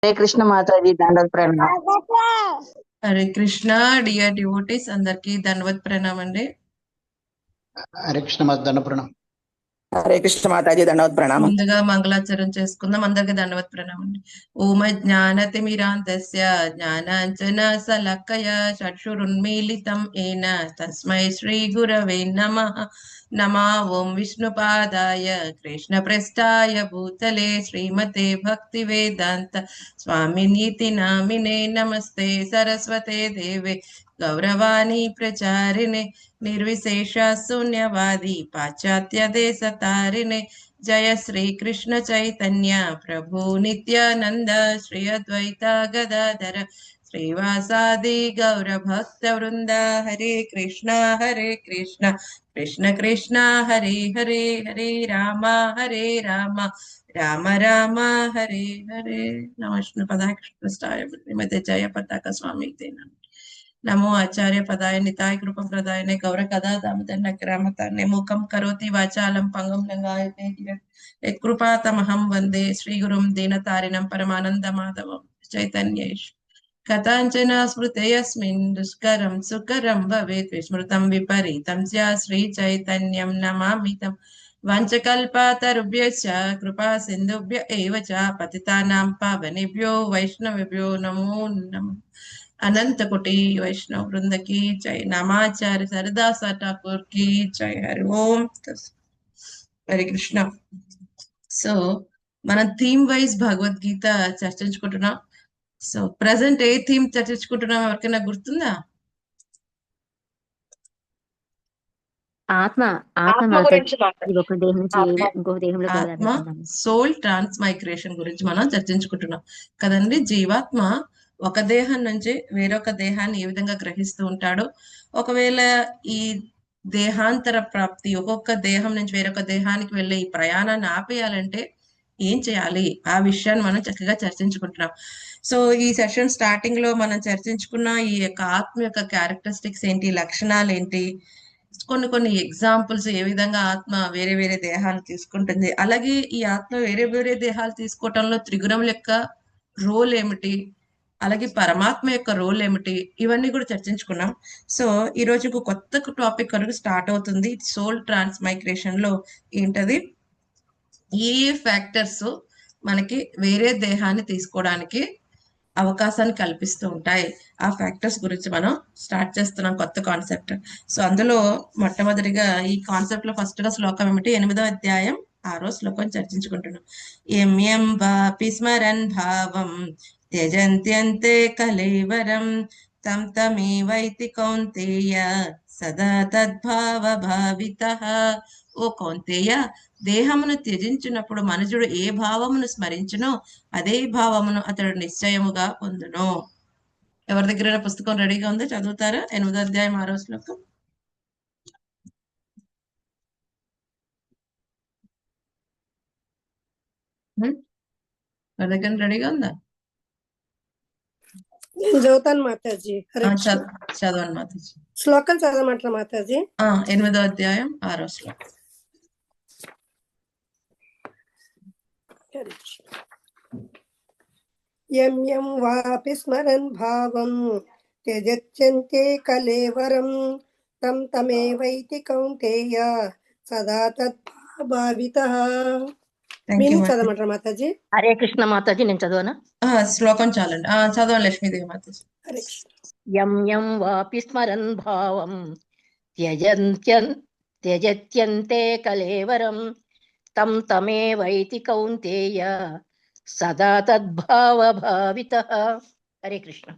हरे कृष्ण माताजी దండవత్ ప్రణామం. Hare Krishna dear devotees అందరికి ధన్వత్ ప్రణామం అండి. హరే కృష్ణ మాత దండ హరే కృష్ణ మాతాజీ దండవత్ ప్రణామం. ముందుగా మంగళాచరణ చేసుకుందాం. అందరికి దండవత్ ప్రణామం అండి. ఓమ జ్ఞానతిమిరాంతస్య జ్ఞానాంజన శలాకయ చక్షురున్మీలితం ఏన తస్మై శ్రీ గురవే నమః. నమా ఓం విష్ణుపాదాయ కృష్ణ ప్రేష్ఠాయ భూతలే శ్రీమతే భక్తి వేదాంత స్వామినీతి నామినే నమస్తే సరస్వతే దేవే గౌరవాణి ప్రచారిణే నిర్విశేష శూన్యవాది పాశ్చాత్య దేశ తారిణే జయ శ్రీ కృష్ణ చైతన్య ప్రభు నిత్యానంద శ్రీ అద్వైత గదాధర శ్రీవాసాది గౌర భక్త వృంద హరే కృష్ణ కృష్ణ కృష్ణ హరే హరే హరే రామ రామ రామ హరే హరే. నమ విష్ణు పదాయ కృష్ణాయ శ్రీమతే జయ పతాక స్వామి నమో ఆచార్య పదాయ నితాయ కృప ప్రదాయనే గౌర కథా దామదండ గ్రామతాన్నే మూకం కరోతి వాచాలం పంగం లంగాయ కృపాతమహం వందే శ్రీ గురుం దీనతారిణం పరమానంద మాధవం చైతన్యేష్ కథాంచన స్మృతయస్మిన్ దుష్కరం సుకరం భవేత్ విస్మృతం విపరీతం స్యా శ్రీ చైతన్యం నమామితం వంచకల్పతరుభ్యశ్చ కృపా సింధుభ్య ఏవ చ పతితానాం పావనేభ్యో వైష్ణవేభ్యో నమో నమః. अनंत कोटि वैष्णव वृंद की जय. नामाचार्य सरदास ठाकुर की जय. हरि ओम. हरे कृष्ण. సో మనం థీమ్ వైజ్ భగవద్గీత చర్చించుకుంటున్నాం. సో ప్రజెంట్ ఏ థీమ్ చర్చించుకుంటున్నాం ఎవరికైనా గుర్తుందా? ఆత్మ గురించి ఆత్మ సోల్ ట్రాన్స్మైగ్రేషన్ గురించి మనం చర్చించుకుంటున్నాం కదండి. జీవాత్మ ఒక దేహం నుంచి వేరొక దేహాన్ని ఏ విధంగా గ్రహిస్తూ ఉంటాడో, ఒకవేళ ఈ దేహాంతర ప్రాప్తి ఒక్కొక్క దేహం నుంచి వేరొక దేహానికి వెళ్ళే ఈ ప్రయాణాన్ని ఆపేయాలంటే ఏం చేయాలి, ఆ విషయాన్ని మనం చక్కగా చర్చించుకుంటున్నాం. సో ఈ సెషన్ స్టార్టింగ్ లో మనం చర్చించుకున్న ఈ యొక్క ఆత్మ యొక్క క్యారెక్టరిస్టిక్స్ ఏంటి, లక్షణాలు ఏంటి, కొన్ని ఎగ్జాంపుల్స్, ఏ విధంగా ఆత్మ వేరే వేరే దేహాలు తీసుకుంటుంది, అలాగే ఈ ఆత్మ వేరే వేరే దేహాలు తీసుకోవటంలో త్రిగుణం యొక్క రోల్ ఏమిటి, అలాగే పరమాత్మ యొక్క రోల్ ఏమిటి, ఇవన్నీ కూడా చర్చించుకున్నాం. సో ఈ రోజు కొత్త టాపిక్ వరకు స్టార్ట్ అవుతుంది. సోల్ ట్రాన్స్మైగ్రేషన్ లో ఏంటది, ఏ ఫ్యాక్టర్స్ మనకి వేరే దేహాన్ని తీసుకోవడానికి అవకాశాన్ని కల్పిస్తూ ఉంటాయి, ఆ ఫ్యాక్టర్స్ గురించి మనం స్టార్ట్ చేస్తున్నాం కొత్త కాన్సెప్ట్. సో అందులో మొట్టమొదటిగా ఈ కాన్సెప్ట్ లో ఫస్ట్ గా శ్లోకం ఏమిటి, 8వ అధ్యాయం 6వ శ్లోకం చర్చించుకుంటున్నాం. ఎం వాపి స్మరన్ భావం త్యజంత్యంతే కలేవరం తం తమేవైతి కౌంతేయ సదా తద్భావ భావితః. ఓ కౌంతేయ, దేహమును త్యజించినప్పుడు మనుజుడు ఏ భావమును స్మరించునో అదే భావమును అతడు నిశ్చయముగా పొందును. ఎవరి దగ్గర పుస్తకం రెడీగా ఉందో చదువుతారా? 8వ అధ్యాయం 6వ శ్లోకం. ఎవరి దగ్గర రెడీగా ఉందా? నేను చదువుతాను మాతాజీ. చదవండి మాతాజీ. శ్లోకం చదవమంటారా మాతాజీ? 8వ అధ్యాయం 6వ శ్లోకం. యం వాపి స్మరన్ భావం త్యజత్యంతే కలేవరం తం తమేవైతి కౌంతేయ సదా తద్భావితః. చదవమంటారా మాతాజీ? హరే కృష్ణ మాతాజీ, నేను చదవనా? శ్లోకం చాలండి. చదవండి లక్ష్మీదేవి మాతాజీ. యం వాపి స్మరన్ భావం త్యజత్యంతే కలేవరం తం తమేవైతి కౌంతేయ సదా తద్భావ భావితః. హరే కృష్ణ.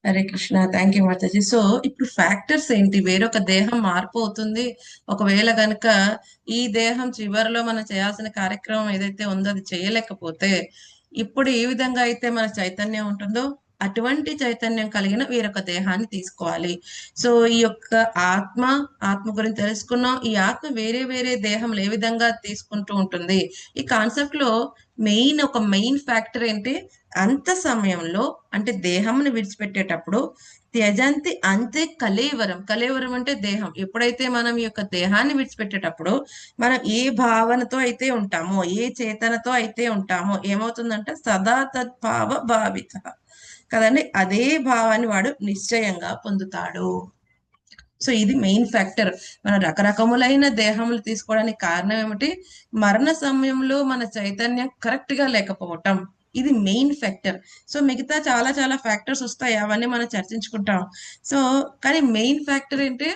హరే కృష్ణ. థ్యాంక్ యూ మాతాజీ. సో ఇప్పుడు ఫ్యాక్టర్స్ ఏంటి, వేరొక దేహం మార్పు అవుతుంది, ఒకవేళ గనుక ఈ దేహం చివరిలో మనం చేయాల్సిన కార్యక్రమం ఏదైతే ఉందో అది చేయలేకపోతే ఇప్పుడు ఏ విధంగా అయితే మన చైతన్యం ఉంటుందో అటువంటి చైతన్యం కలిగిన వేరొక దేహాన్ని తీసుకోవాలి. సో ఈ యొక్క ఆత్మ గురించి తెలుసుకున్నాం. ఈ ఆత్మ వేరే వేరే దేహంలో ఏ విధంగా తీసుకుంటూ ఉంటుంది, ఈ కాన్సెప్ట్ లో ఒక మెయిన్ ఫ్యాక్టర్ ఏంటి, అంత సమయంలో అంటే దేహంని విడిచిపెట్టేటప్పుడు త్యజంతి అంతే కలేవరం. కలేవరం అంటే దేహం. ఎప్పుడైతే మనం ఈ యొక్క దేహాన్ని విడిచిపెట్టేటప్పుడు మనం ఏ భావనతో అయితే ఉంటామో, ఏ చేతనతో అయితే ఉంటామో ఏమవుతుందంటే సదా తద్భావ భావిత కదండి. అదే భావాన్ని వాడు నిశ్చయంగా పొందుతాడు. సో ఇది మెయిన్ ఫ్యాక్టర్. మనం రకరకములైన దేహములు తీసుకోవడానికి కారణం ఏమిటి? మరణ సమయంలో మన చైతన్యం కరెక్ట్ గా లేకపోవటం. ఇది మెయిన్ ఫ్యాక్టర్. సో మిగతా చాలా చాలా ఫ్యాక్టర్స్ వస్తాయి, అవన్నీ మనం చర్చించుకుంటాం. సో కానీ మెయిన్ ఫ్యాక్టర్ ఏంటి?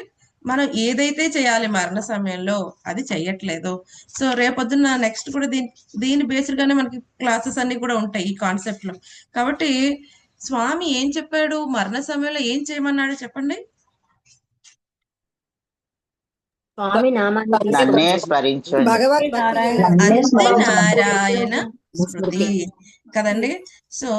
మనం ఏదైతే చేయాలి మరణ సమయంలో అది చెయ్యట్లేదు. సో రేపొద్దున నెక్స్ట్ కూడా దీని బేస్డ్ గానే మనకి క్లాసెస్ అన్ని కూడా ఉంటాయి ఈ కాన్సెప్ట్ లో. కాబట్టి స్వామి ఏం చెప్పాడు? మరణ సమయంలో ఏం చేయమన్నాడు చెప్పండి? స్వామి నామాన్ని నన్నే తీసుకొచ్చి స్మరించండి. భగవన్ భక్తి చేయాలి. అంతి నారాయణ స్మృతి కదండి. సో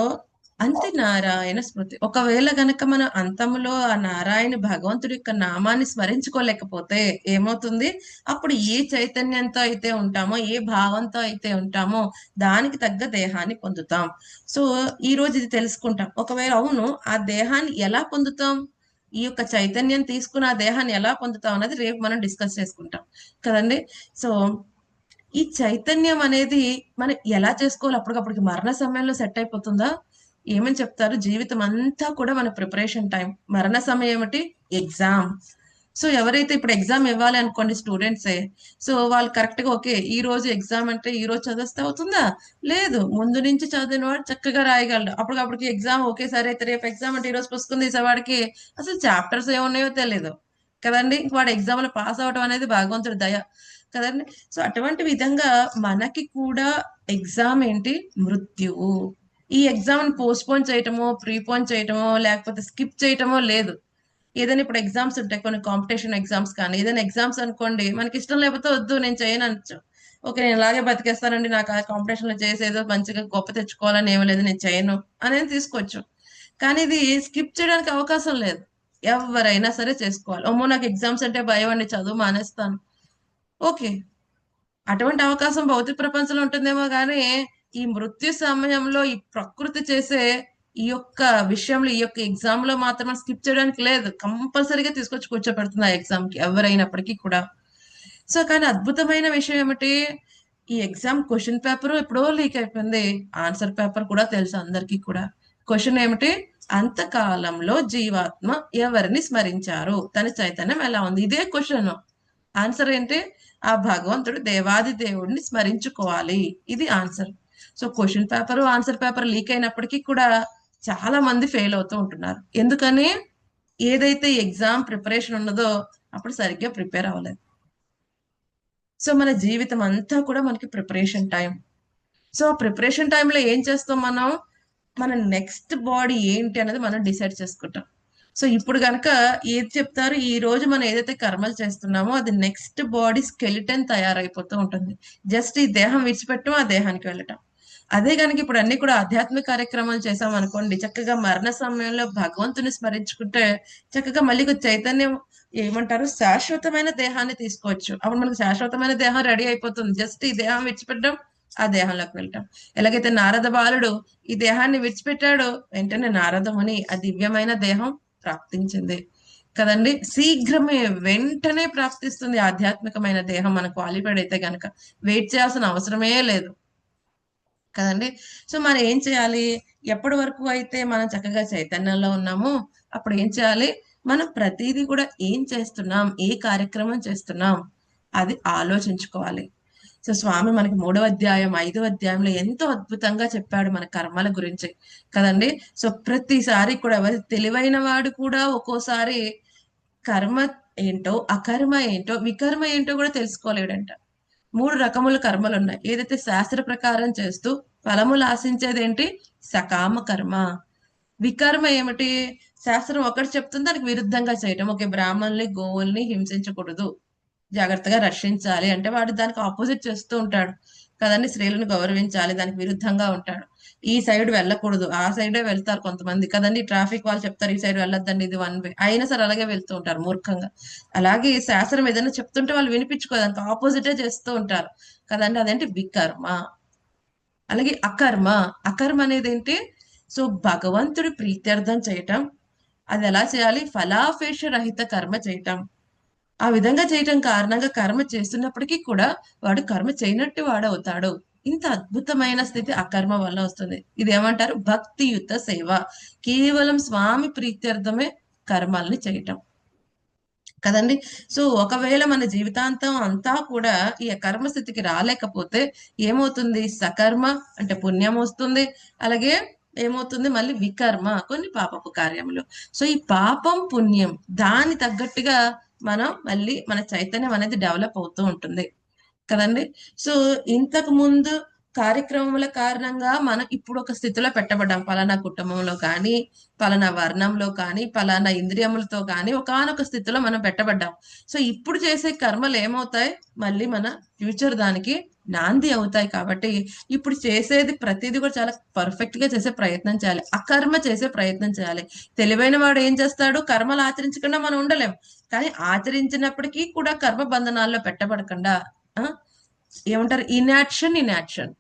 అంతి నారాయణ స్మృతి. ఒకవేళ గనక మనం అంతములో ఆ నారాయణ భగవంతుడి యొక్క నామాన్ని స్మరించుకోలేకపోతే ఏమవుతుంది? అప్పుడు ఏ చైతన్యంతో అయితే ఉంటామో, ఏ భావంతో అయితే ఉంటామో దానికి తగ్గ దేహాన్ని పొందుతాం. సో ఈ రోజు ఇది తెలుసుకుంటాం. ఒకవేళ అవును, ఆ దేహాన్ని ఎలా పొందుతాం, ఈ యొక్క చైతన్యం తీసుకుని ఆ దేహాన్ని ఎలా పొందుతాం అన్నది రేపు మనం డిస్కస్ చేసుకుంటాం కదండి. సో ఈ చైతన్యం అనేది మనం ఎలా చేసుకోవాలి? అప్పటికప్పటికి మరణ సమయంలో సెట్ అయిపోతుందా? ఏమని చెప్తారు? జీవితం అంతా కూడా మన ప్రిపరేషన్ టైం. మరణ సమయం ఏమిటి? ఎగ్జామ్. సో ఎవరైతే ఇప్పుడు ఎగ్జామ్ ఇవ్వాలి అనుకోండి స్టూడెంట్సే, సో వాళ్ళు కరెక్ట్ గా ఓకే ఈ రోజు ఎగ్జామ్ అంటే ఈ రోజు చదివిస్తే అవుతుందా? లేదు. ముందు నుంచి చదివిన వాడు చక్కగా రాయగలడు. అప్పటికప్పటికి ఎగ్జామ్ ఒకేసారి అయితే రేపు ఎగ్జామ్ అంటే ఈ రోజు పుస్తకం తీసేవాడికి అసలు చాప్టర్స్ ఏమున్నాయో తెలియదు కదండి. వాడు ఎగ్జామ్ లో పాస్ అవడం అనేది భగవంతుడి దయ కదండి. సో అటువంటి విధంగా మనకి కూడా ఎగ్జామ్ ఏంటి? మృత్యువు. ఈ ఎగ్జామ్ పోస్ట్పోన్ చేయటమో, ప్రీపోన్ చేయటమో, లేకపోతే స్కిప్ చేయటమో లేదు. ఏదైనా ఇప్పుడు ఎగ్జామ్స్ ఉంటాయి, కొన్ని కాంపిటీషన్ ఎగ్జామ్స్ కానీ ఏదైనా ఎగ్జామ్స్ అనుకోండి, మనకి ఇష్టం లేకపోతే వద్దు నేను చేయను అనొచ్చు. ఓకే నేను ఇలాగే బతికేస్తానండి, నాకు ఆ కాంపిటీషన్ లో చేసేదో మంచిగా గొప్ప తెచ్చుకోవాలని ఏమీ లేదు, నేను చేయను అనేది తీసుకోవచ్చు. కానీ ఇది స్కిప్ చేయడానికి అవకాశం లేదు. ఎవరైనా సరే చేసుకోవాలి. అమ్మో నాకు ఎగ్జామ్స్ అంటే భయం అండి, చదువు మానేస్తాను. ఓకే, అటువంటి అవకాశం భౌతిక ప్రపంచంలో ఉంటుందేమో కానీ ఈ మృత్యు సమయంలో ఈ ప్రకృతి చేసే ఈ యొక్క విషయంలో, ఈ యొక్క ఎగ్జామ్ లో మాత్రం స్కిప్ చేయడానికి లేదు. కంపల్సరీగా తీసుకొచ్చి కూర్చోబెడుతుంది ఆ ఎగ్జామ్ కి ఎవరైనప్పటికీ కూడా. సో కానీ అద్భుతమైన విషయం ఏమిటి? ఈ ఎగ్జామ్ క్వశ్చన్ పేపర్ ఎప్పుడో లీక్ అయిపోయింది, ఆన్సర్ పేపర్ కూడా తెలుసు అందరికీ కూడా. క్వశ్చన్ ఏమిటి? అంతకాలంలో జీవాత్మ ఎవరిని స్మరించారు, తన చైతన్యం ఎలా ఉంది, ఇదే క్వశ్చన్. ఆన్సర్ ఏంటి? ఆ భగవంతుడు దేవాది దేవుడిని స్మరించుకోవాలి, ఇది answer. So question paper answer paper leak అయినప్పటికీ కూడా చాలా మంది ఫెయిల్ అవుతూ ఉంటున్నారు. ఎందుకని? ఏదైతే ఎగ్జామ్ ప్రిపరేషన్ ఉన్నదో అప్పుడు సరిగ్గా ప్రిపేర్ అవ్వలేదు. సో మన జీవితం అంతా కూడా మనకి ప్రిపరేషన్ టైం. సో ప్రిపరేషన్ టైంలో ఏం చేస్తాం మనం? మన నెక్స్ట్ బాడీ ఏంటి అనేది మనం డిసైడ్ చేసుకుంటాం. సో ఇప్పుడు గనక ఏది చెప్తారు, ఈ రోజు మనం ఏదైతే కర్మలు చేస్తున్నామో అది నెక్స్ట్ బాడీ స్కెలిటన్ తయారైపోతూ ఉంటుంది. జస్ట్ ఈ దేహం విడిచిపెట్టడం, ఆ దేహానికి వెళ్ళటం. అదే కనుక ఇప్పుడు అన్ని కూడా ఆధ్యాత్మిక కార్యక్రమాలు చేసాం అనుకోండి, చక్కగా మరణ సమయంలో భగవంతుని స్మరించుకుంటే చక్కగా మళ్ళీ చైతన్యం ఏమంటారు శాశ్వతమైన దేహాన్ని తీసుకోవచ్చు. అప్పుడు మనకు శాశ్వతమైన దేహం రెడీ అయిపోతుంది. జస్ట్ ఈ దేహం విడిచిపెట్టడం, ఆ దేహంలోకి వెళ్ళటం. ఎలాగైతే నారద బాలుడు ఈ దేహాన్ని విడిచిపెట్టాడో వెంటనే నారదముని ఆ దివ్యమైన దేహం ప్రాప్తించింది కదండి. శీఘ్రమే వెంటనే ప్రాప్తిస్తుంది ఆధ్యాత్మికమైన దేహం. మన క్వాలిఫైడ్ అయితే గనక వెయిట్ చేయాల్సిన అవసరమే లేదు కదండి. సో మరి ఏం చేయాలి? ఎప్పటి వరకు అయితే మనం చక్కగా చైతన్యంలో ఉన్నామో అప్పుడు ఏం చేయాలి? మనం ప్రతిదీ కూడా ఏం చేస్తున్నాం, ఏ కార్యక్రమం చేస్తున్నాం అది ఆలోచించుకోవాలి. సో స్వామి మనకి 3వ అధ్యాయం 5వ అధ్యాయంలో ఎంతో అద్భుతంగా చెప్పాడు మన కర్మల గురించి కదండి. సో ప్రతిసారి కూడా ఎవరి తెలివైన వాడు కూడా ఒక్కోసారి కర్మ ఏంటో, అకర్మ ఏంటో, వికర్మ ఏంటో కూడా తెలుసుకోలేడంట. 3 రకముల కర్మలు ఉన్నాయి. ఏదైతే శాస్త్ర ప్రకారం చేస్తూ ఫలములు ఆశించేది ఏంటి? సకామ కర్మ. వికర్మ ఏమిటి? శాస్త్రం ఒకటి చెప్తుంది దానికి విరుద్ధంగా చేయటం. ఓకే బ్రాహ్మణుల్ని గోవుల్ని హింసించకూడదు, జాగ్రత్తగా రక్షించాలి అంటే వాడు దానికి ఆపోజిట్ చేస్తూ ఉంటాడు కదండి. స్త్రీలను గౌరవించాలి, దానికి విరుద్ధంగా ఉంటాడు. ఈ సైడ్ వెళ్ళకూడదు, ఆ సైడే వెళ్తారు కొంతమంది కదండి. ట్రాఫిక్ వాళ్ళు చెప్తారు ఈ సైడ్ వెళ్ళొద్దండి, ఇది 1 వే, అయినా సరే అలాగే వెళ్తూ ఉంటారు మూర్ఖంగా. అలాగే శాస్త్రం ఏదైనా చెప్తుంటే వాళ్ళు వినిపించుకోదు, దానికి ఆపోజిటే చేస్తూ ఉంటారు కదండి. అదేంటి? వికర్మ. అలాగే అకర్మ. అకర్మ అనేది ఏంటి? సో భగవంతుడి ప్రీత్యర్థం చేయటం, అది ఎలా చేయాలి? ఫలాపేక్ష రహిత కర్మ చేయటం. ఆ విధంగా చేయటం కారణంగా కర్మ చేస్తున్నప్పటికీ కూడా వాడు కర్మ చేయనట్టు వాడు అవుతాడు. ఇంత అద్భుతమైన స్థితి ఆ కర్మ వల్ల వస్తుంది. ఇది ఏమంటారు? భక్తియుత సేవ. కేవలం స్వామి ప్రీత్యర్థమే కర్మల్ని చేయటం కదండి. సో ఒకవేళ మన జీవితాంతం అంతా కూడా ఈ కర్మ స్థితికి రాలేకపోతే ఏమవుతుంది? సకర్మ అంటే పుణ్యం వస్తుంది, అలాగే ఏమవుతుంది? మళ్ళీ వికర్మ, కొన్ని పాపపు కార్యములు. సో ఈ పాపం పుణ్యం దాని తగ్గట్టుగా మనం మళ్ళీ మన చైతన్యం అనేది డెవలప్ అవుతూ ఉంటుంది కదండి. సో ఇంతకు ముందు కార్యక్రమముల కారణంగా మనం ఇప్పుడు ఒక స్థితిలో పెట్టబడ్డాం. పలానా కుటుంబంలో కానీ, పలానా వర్ణంలో కానీ, పలానా ఇంద్రియములతో కానీ ఒకానొక స్థితిలో మనం పెట్టబడ్డాం. సో ఇప్పుడు చేసే కర్మలు ఏమవుతాయి? మళ్ళీ మన ఫ్యూచర్ దానికి నాంది అవుతాయి. కాబట్టి ఇప్పుడు చేసేది ప్రతిదీ కూడా చాలా పర్ఫెక్ట్ గా చేసే ప్రయత్నం చేయాలి, అకర్మ చేసే ప్రయత్నం చేయాలి. తెలివైన వాడు ఏం చేస్తాడు? కర్మలు ఆచరించకుండా మనం ఉండలేం, కానీ ఆచరించినప్పటికీ కూడా కర్మ బంధనాల్లో పెట్టబడకుండా ఏమంటారు? ఇన్యాక్షన్.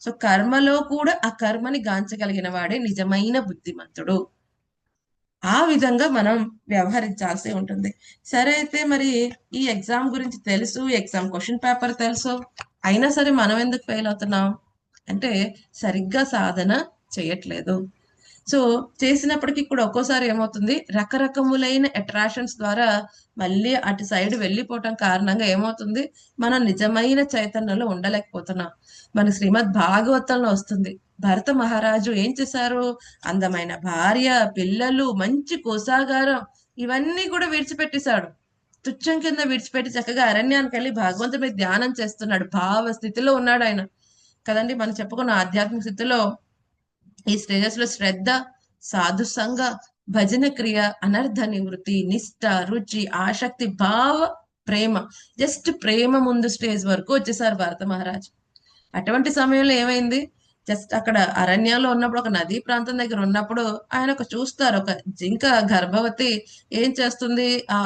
సో కర్మలో కూడా ఆ కర్మని గాంచగలిగిన వాడే నిజమైన బుద్ధిమంతుడు. ఆ విధంగా మనం వ్యవహరించాల్సి ఉంటుంది. సరే, అయితే మరి ఈ ఎగ్జామ్ గురించి తెలుసు, ఎగ్జామ్ క్వశ్చన్ పేపర్ తెలుసు, అయినా సరే మనం ఎందుకు ఫెయిల్ అవుతున్నాం అంటే సరిగ్గా సాధన చేయట్లేదు. సో చేసినప్పటికీ కూడా ఒక్కోసారి ఏమవుతుంది? రకరకములైన అట్రాక్షన్స్ ద్వారా మళ్ళీ అటు సైడ్ వెళ్ళిపోవటం కారణంగా ఏమవుతుంది? మనం నిజమైన చైతన్యంలో ఉండలేకపోతున్నాం. మన శ్రీమద్ భాగవతంలో వస్తుంది, భరత మహారాజు ఏం చేశారు? అందమైన భార్య, పిల్లలు, మంచి కోసాగారం ఇవన్నీ కూడా విడిచిపెట్టేశాడు. తుచ్చం కింద విడిచిపెట్టి చక్కగా అరణ్యానికి వెళ్ళి భగవంతుడి మీద ధ్యానం చేస్తున్నాడు. భావ స్థితిలో ఉన్నాడు ఆయన కదండి. మనం చెప్పుకున్న ఆధ్యాత్మిక స్థితిలో ఈ స్టేజెస్ లో శ్రద్ధ, సాధు సంగ, భజన క్రియ, అనర్థ నివృత్తి, నిష్ఠ, రుచి, ఆసక్తి, భావ, ప్రేమ, జస్ట్ ప్రేమ ముందు స్టేజ్ వరకు వచ్చేసారు భరత మహారాజు. అటువంటి సమయంలో ఏమైంది? జస్ట్ అక్కడ అరణ్యంలో ఉన్నప్పుడు, ఒక నదీ ప్రాంతం దగ్గర ఉన్నప్పుడు ఆయన చూస్తారు, ఒక జింక గర్భవతి ఏం చేస్తుంది? ఆ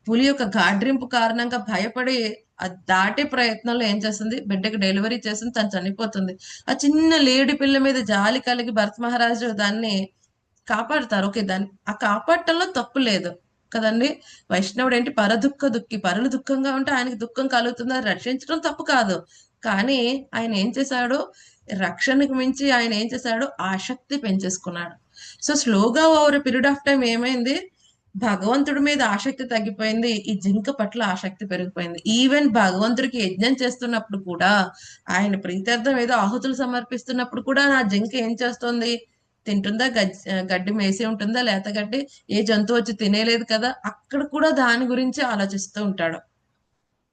పులి యొక్క గాడ్రింపు కారణంగా భయపడి దాటే ప్రయత్నంలో ఏం చేస్తుంది? బిడ్డకి డెలివరీ చేస్తుంది, తను చనిపోతుంది. ఆ చిన్న లేడి పిల్ల మీద జాలి కలిగి భరత మహారాజు దాన్ని కాపాడుతారు. ఓకే, దాన్ని ఆ కాపాడటంలో తప్పు లేదు కదండి. వైష్ణవుడు ఏంటి? పరదుఃఖ దుఃఖి. పరులు దుఃఖంగా ఉంటే ఆయనకి దుఃఖం కలుగుతుంది, అది రక్షించడం తప్పు కాదు. కానీ ఆయన ఏం చేశాడు? రక్షణకు మించి ఆయన ఏం చేశాడు? ఆసక్తి పెంచేసుకున్నాడు. సో స్లోగా ఓవర్ పీరియడ్ ఆఫ్ టైం ఏమైంది? భగవంతుడి మీద ఆసక్తి తగ్గిపోయింది, ఈ జింక పట్ల ఆసక్తి పెరిగిపోయింది. ఈవెన్ భగవంతుడికి యజ్ఞం చేస్తున్నప్పుడు కూడా, ఆయన ప్రీత్యర్థం ఏదో ఆహుతులు సమర్పిస్తున్నప్పుడు కూడా నా జింక ఏం చేస్తుంది? తింటుందా? గడ్డి మేసి ఉంటుందా? లేత గడ్డి ఏ జంతువు వచ్చి తినేలేదు కదా. అక్కడ కూడా దాని గురించి ఆలోచిస్తూ ఉంటాడు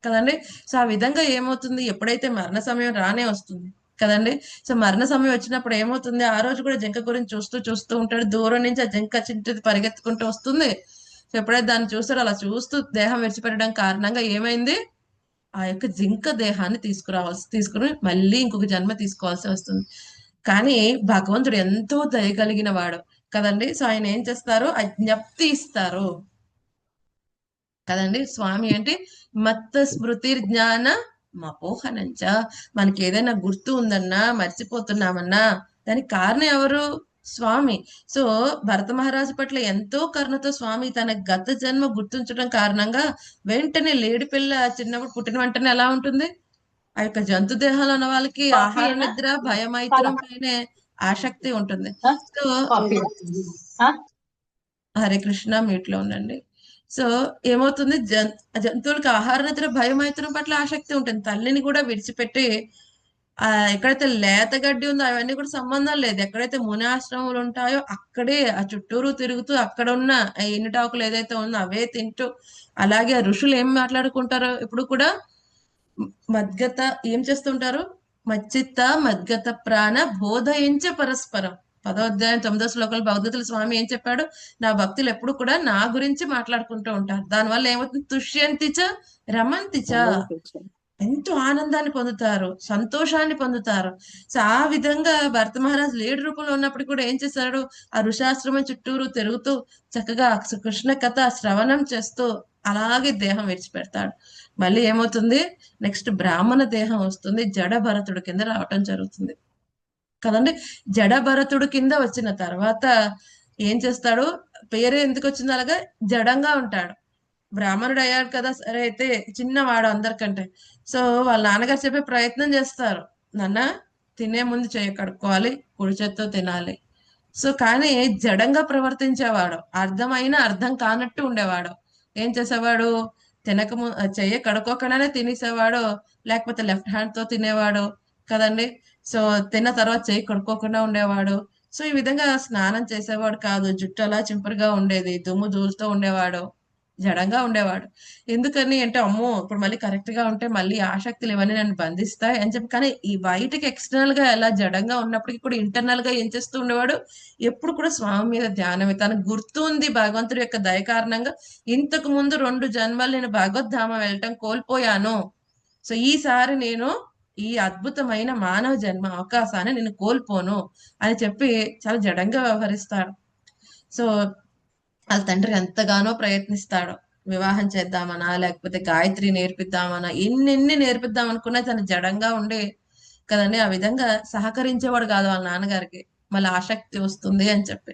కదండి. సో ఆ విధంగా ఏమవుతుంది? ఎప్పుడైతే మరణ సమయం రానే వస్తుంది కదండి. సో మరణ సమయం వచ్చినప్పుడు ఏమవుతుంది? ఆ రోజు కూడా జింక గురించి చూస్తూ ఉంటాడు. దూరం నుంచి ఆ జింక చింటి పరిగెత్తుకుంటూ వస్తుంది. సో ఎప్పుడైతే దాన్ని చూస్తాడో, అలా చూస్తూ దేహం విడిచిపెట్టడం కారణంగా ఏమైంది? ఆ యొక్క జింక దేహాన్ని తీసుకుని మళ్ళీ ఇంకొక జన్మ తీసుకోవాల్సి వస్తుంది. కానీ భగవంతుడు ఎంతో దయగలిగిన వాడు కదండి. సో ఆయన ఏం చేస్తారు? అజ్ఞప్తి ఇస్తారు కదండి. స్వామి ఏంటి? మత్త స్మృతి జ్ఞాన మపోహనంచ. మనకి ఏదైనా గుర్తు ఉందన్నా, మర్చిపోతున్నామన్నా, దానికి కారణం ఎవరు? స్వామి. సో భరత మహారాజు పట్ల ఎంతో కరుణతో స్వామి తన గత జన్మ గుర్తుంచడం కారణంగా వెంటనే లేడి పిల్ల చిన్నప్పుడు పుట్టిన వెంటనే ఎలా ఉంటుంది? ఆ యొక్క జంతు దేహాలు ఉన్న వాళ్ళకి ఆహార నిద్ర, భయమైత్రం పైనే ఆసక్తి ఉంటుంది. సో హరే కృష్ణ, మీట్లో ఉండండి. సో ఏమవుతుంది? జంతువులకి ఆహార నిద్ర, భయమైత్రం పట్ల ఆసక్తి ఉంటుంది. తల్లిని కూడా విడిచిపెట్టి ఎక్కడైతే లేత గడ్డి ఉందో అవన్నీ కూడా సంబంధం లేదు. ఎక్కడైతే ముని ఆశ్రమాలు ఉంటాయో అక్కడే ఆ చుట్టూరు తిరుగుతూ అక్కడ ఉన్న ఎండుటాకులు ఏదైతే ఉందో అవే తింటూ, అలాగే ఋషులు ఏం మాట్లాడుకుంటారో ఇప్పుడు కూడా మద్గత ఏం చేస్తుంటారు? మచ్చిత్త మద్గత ప్రాణ బోధయించ పరస్పరం. 10వ అధ్యాయం 9వ శ్లోకంలో భగవద్గీతల స్వామి ఏం చెప్పాడు? నా భక్తులు ఎప్పుడు కూడా నా గురించి మాట్లాడుకుంటూ ఉంటారు. దానివల్ల ఏమవుతుంది? తుష్యంతిచ రమంతిచ. ఎంతో ఆనందాన్ని పొందుతారు, సంతోషాన్ని పొందుతారు. సో ఆ విధంగా భరత మహారాజు లేడి రూపంలో ఉన్నప్పుడు కూడా ఏం చేశాడు? ఆ ఋషాశ్రమం చుట్టూరు తిరుగుతూ చక్కగా కృష్ణ కథ శ్రవణం చేస్తూ అలాగే దేహం విడిచిపెడతాడు. మళ్ళీ ఏమవుతుంది? నెక్స్ట్ బ్రాహ్మణ దేహం వస్తుంది, జడ భరతుడి కింద రావటం జరుగుతుంది కదండి. జడభరతుడు కింద వచ్చిన తర్వాత ఏం చేస్తాడు, పేరే ఎందుకు వచ్చింది అలాగా, జడంగా ఉంటాడు. బ్రాహ్మణుడు అయ్యాడు కదా, సరే అయితే చిన్నవాడు అందరికంటే. సో వాళ్ళ నాన్నగారు చెప్పే ప్రయత్నం చేస్తారు, నాన్న తినే ముందు చేయి కడుక్కోవాలి, కుడి చేత్తో తినాలి. సో కానీ జడంగా ప్రవర్తించేవాడు, అర్థమైనా అర్థం కానట్టు ఉండేవాడు. ఏం చేసేవాడు, చెయ్యి కడుక్కోకుండానే తినేసేవాడు, లేకపోతే లెఫ్ట్ హ్యాండ్ తో తినేవాడు కదండి. సో తిన్న తర్వాత చెయ్యి కడుక్కోకుండా ఉండేవాడు. సో ఈ విధంగా స్నానం చేసేవాడు కాదు, జుట్టు అలా చింపురుగా ఉండేది, దుమ్ము ధూళితో ఉండేవాడు, జడంగా ఉండేవాడు. ఎందుకని అంటే, అమ్మో ఇప్పుడు మళ్ళీ కరెక్ట్ గా ఉంటే మళ్ళీ ఆసక్తులు ఇవన్నీ నన్ను బంధిస్తాయి అని చెప్పి. కానీ ఈ బయటకి ఎక్స్టర్నల్ గా ఎలా జడంగా ఉన్నప్పటికీ కూడా ఇంటర్నల్ గా ఏం చేస్తూ ఉండేవాడు, ఎప్పుడు కూడా స్వామి మీద ధ్యానమే. తనకు గుర్తు ఉంది భగవంతుడి యొక్క దయ కారణంగా, ఇంతకు ముందు 2 జన్మలు నేను భగవద్ధామం వెళ్ళటం కోల్పోయాను. సో ఈసారి నేను ఈ అద్భుతమైన మానవ జన్మ అవకాశాన్ని నేను కోల్పోను అని చెప్పి చాలా జడంగా వ్యవహరిస్తాడు. సో వాళ్ళ తండ్రి ఎంతగానో ప్రయత్నిస్తాడు, వివాహం చేద్దామనా లేకపోతే గాయత్రి నేర్పిద్దామనా, ఎన్నెన్ని నేర్పిద్దాం అనుకున్నా తను జడంగా ఉండి కదండి ఆ విధంగా సహకరించేవాడు కాదు వాళ్ళ నాన్నగారికి. మళ్ళీ ఆసక్తి వస్తుంది అని చెప్పి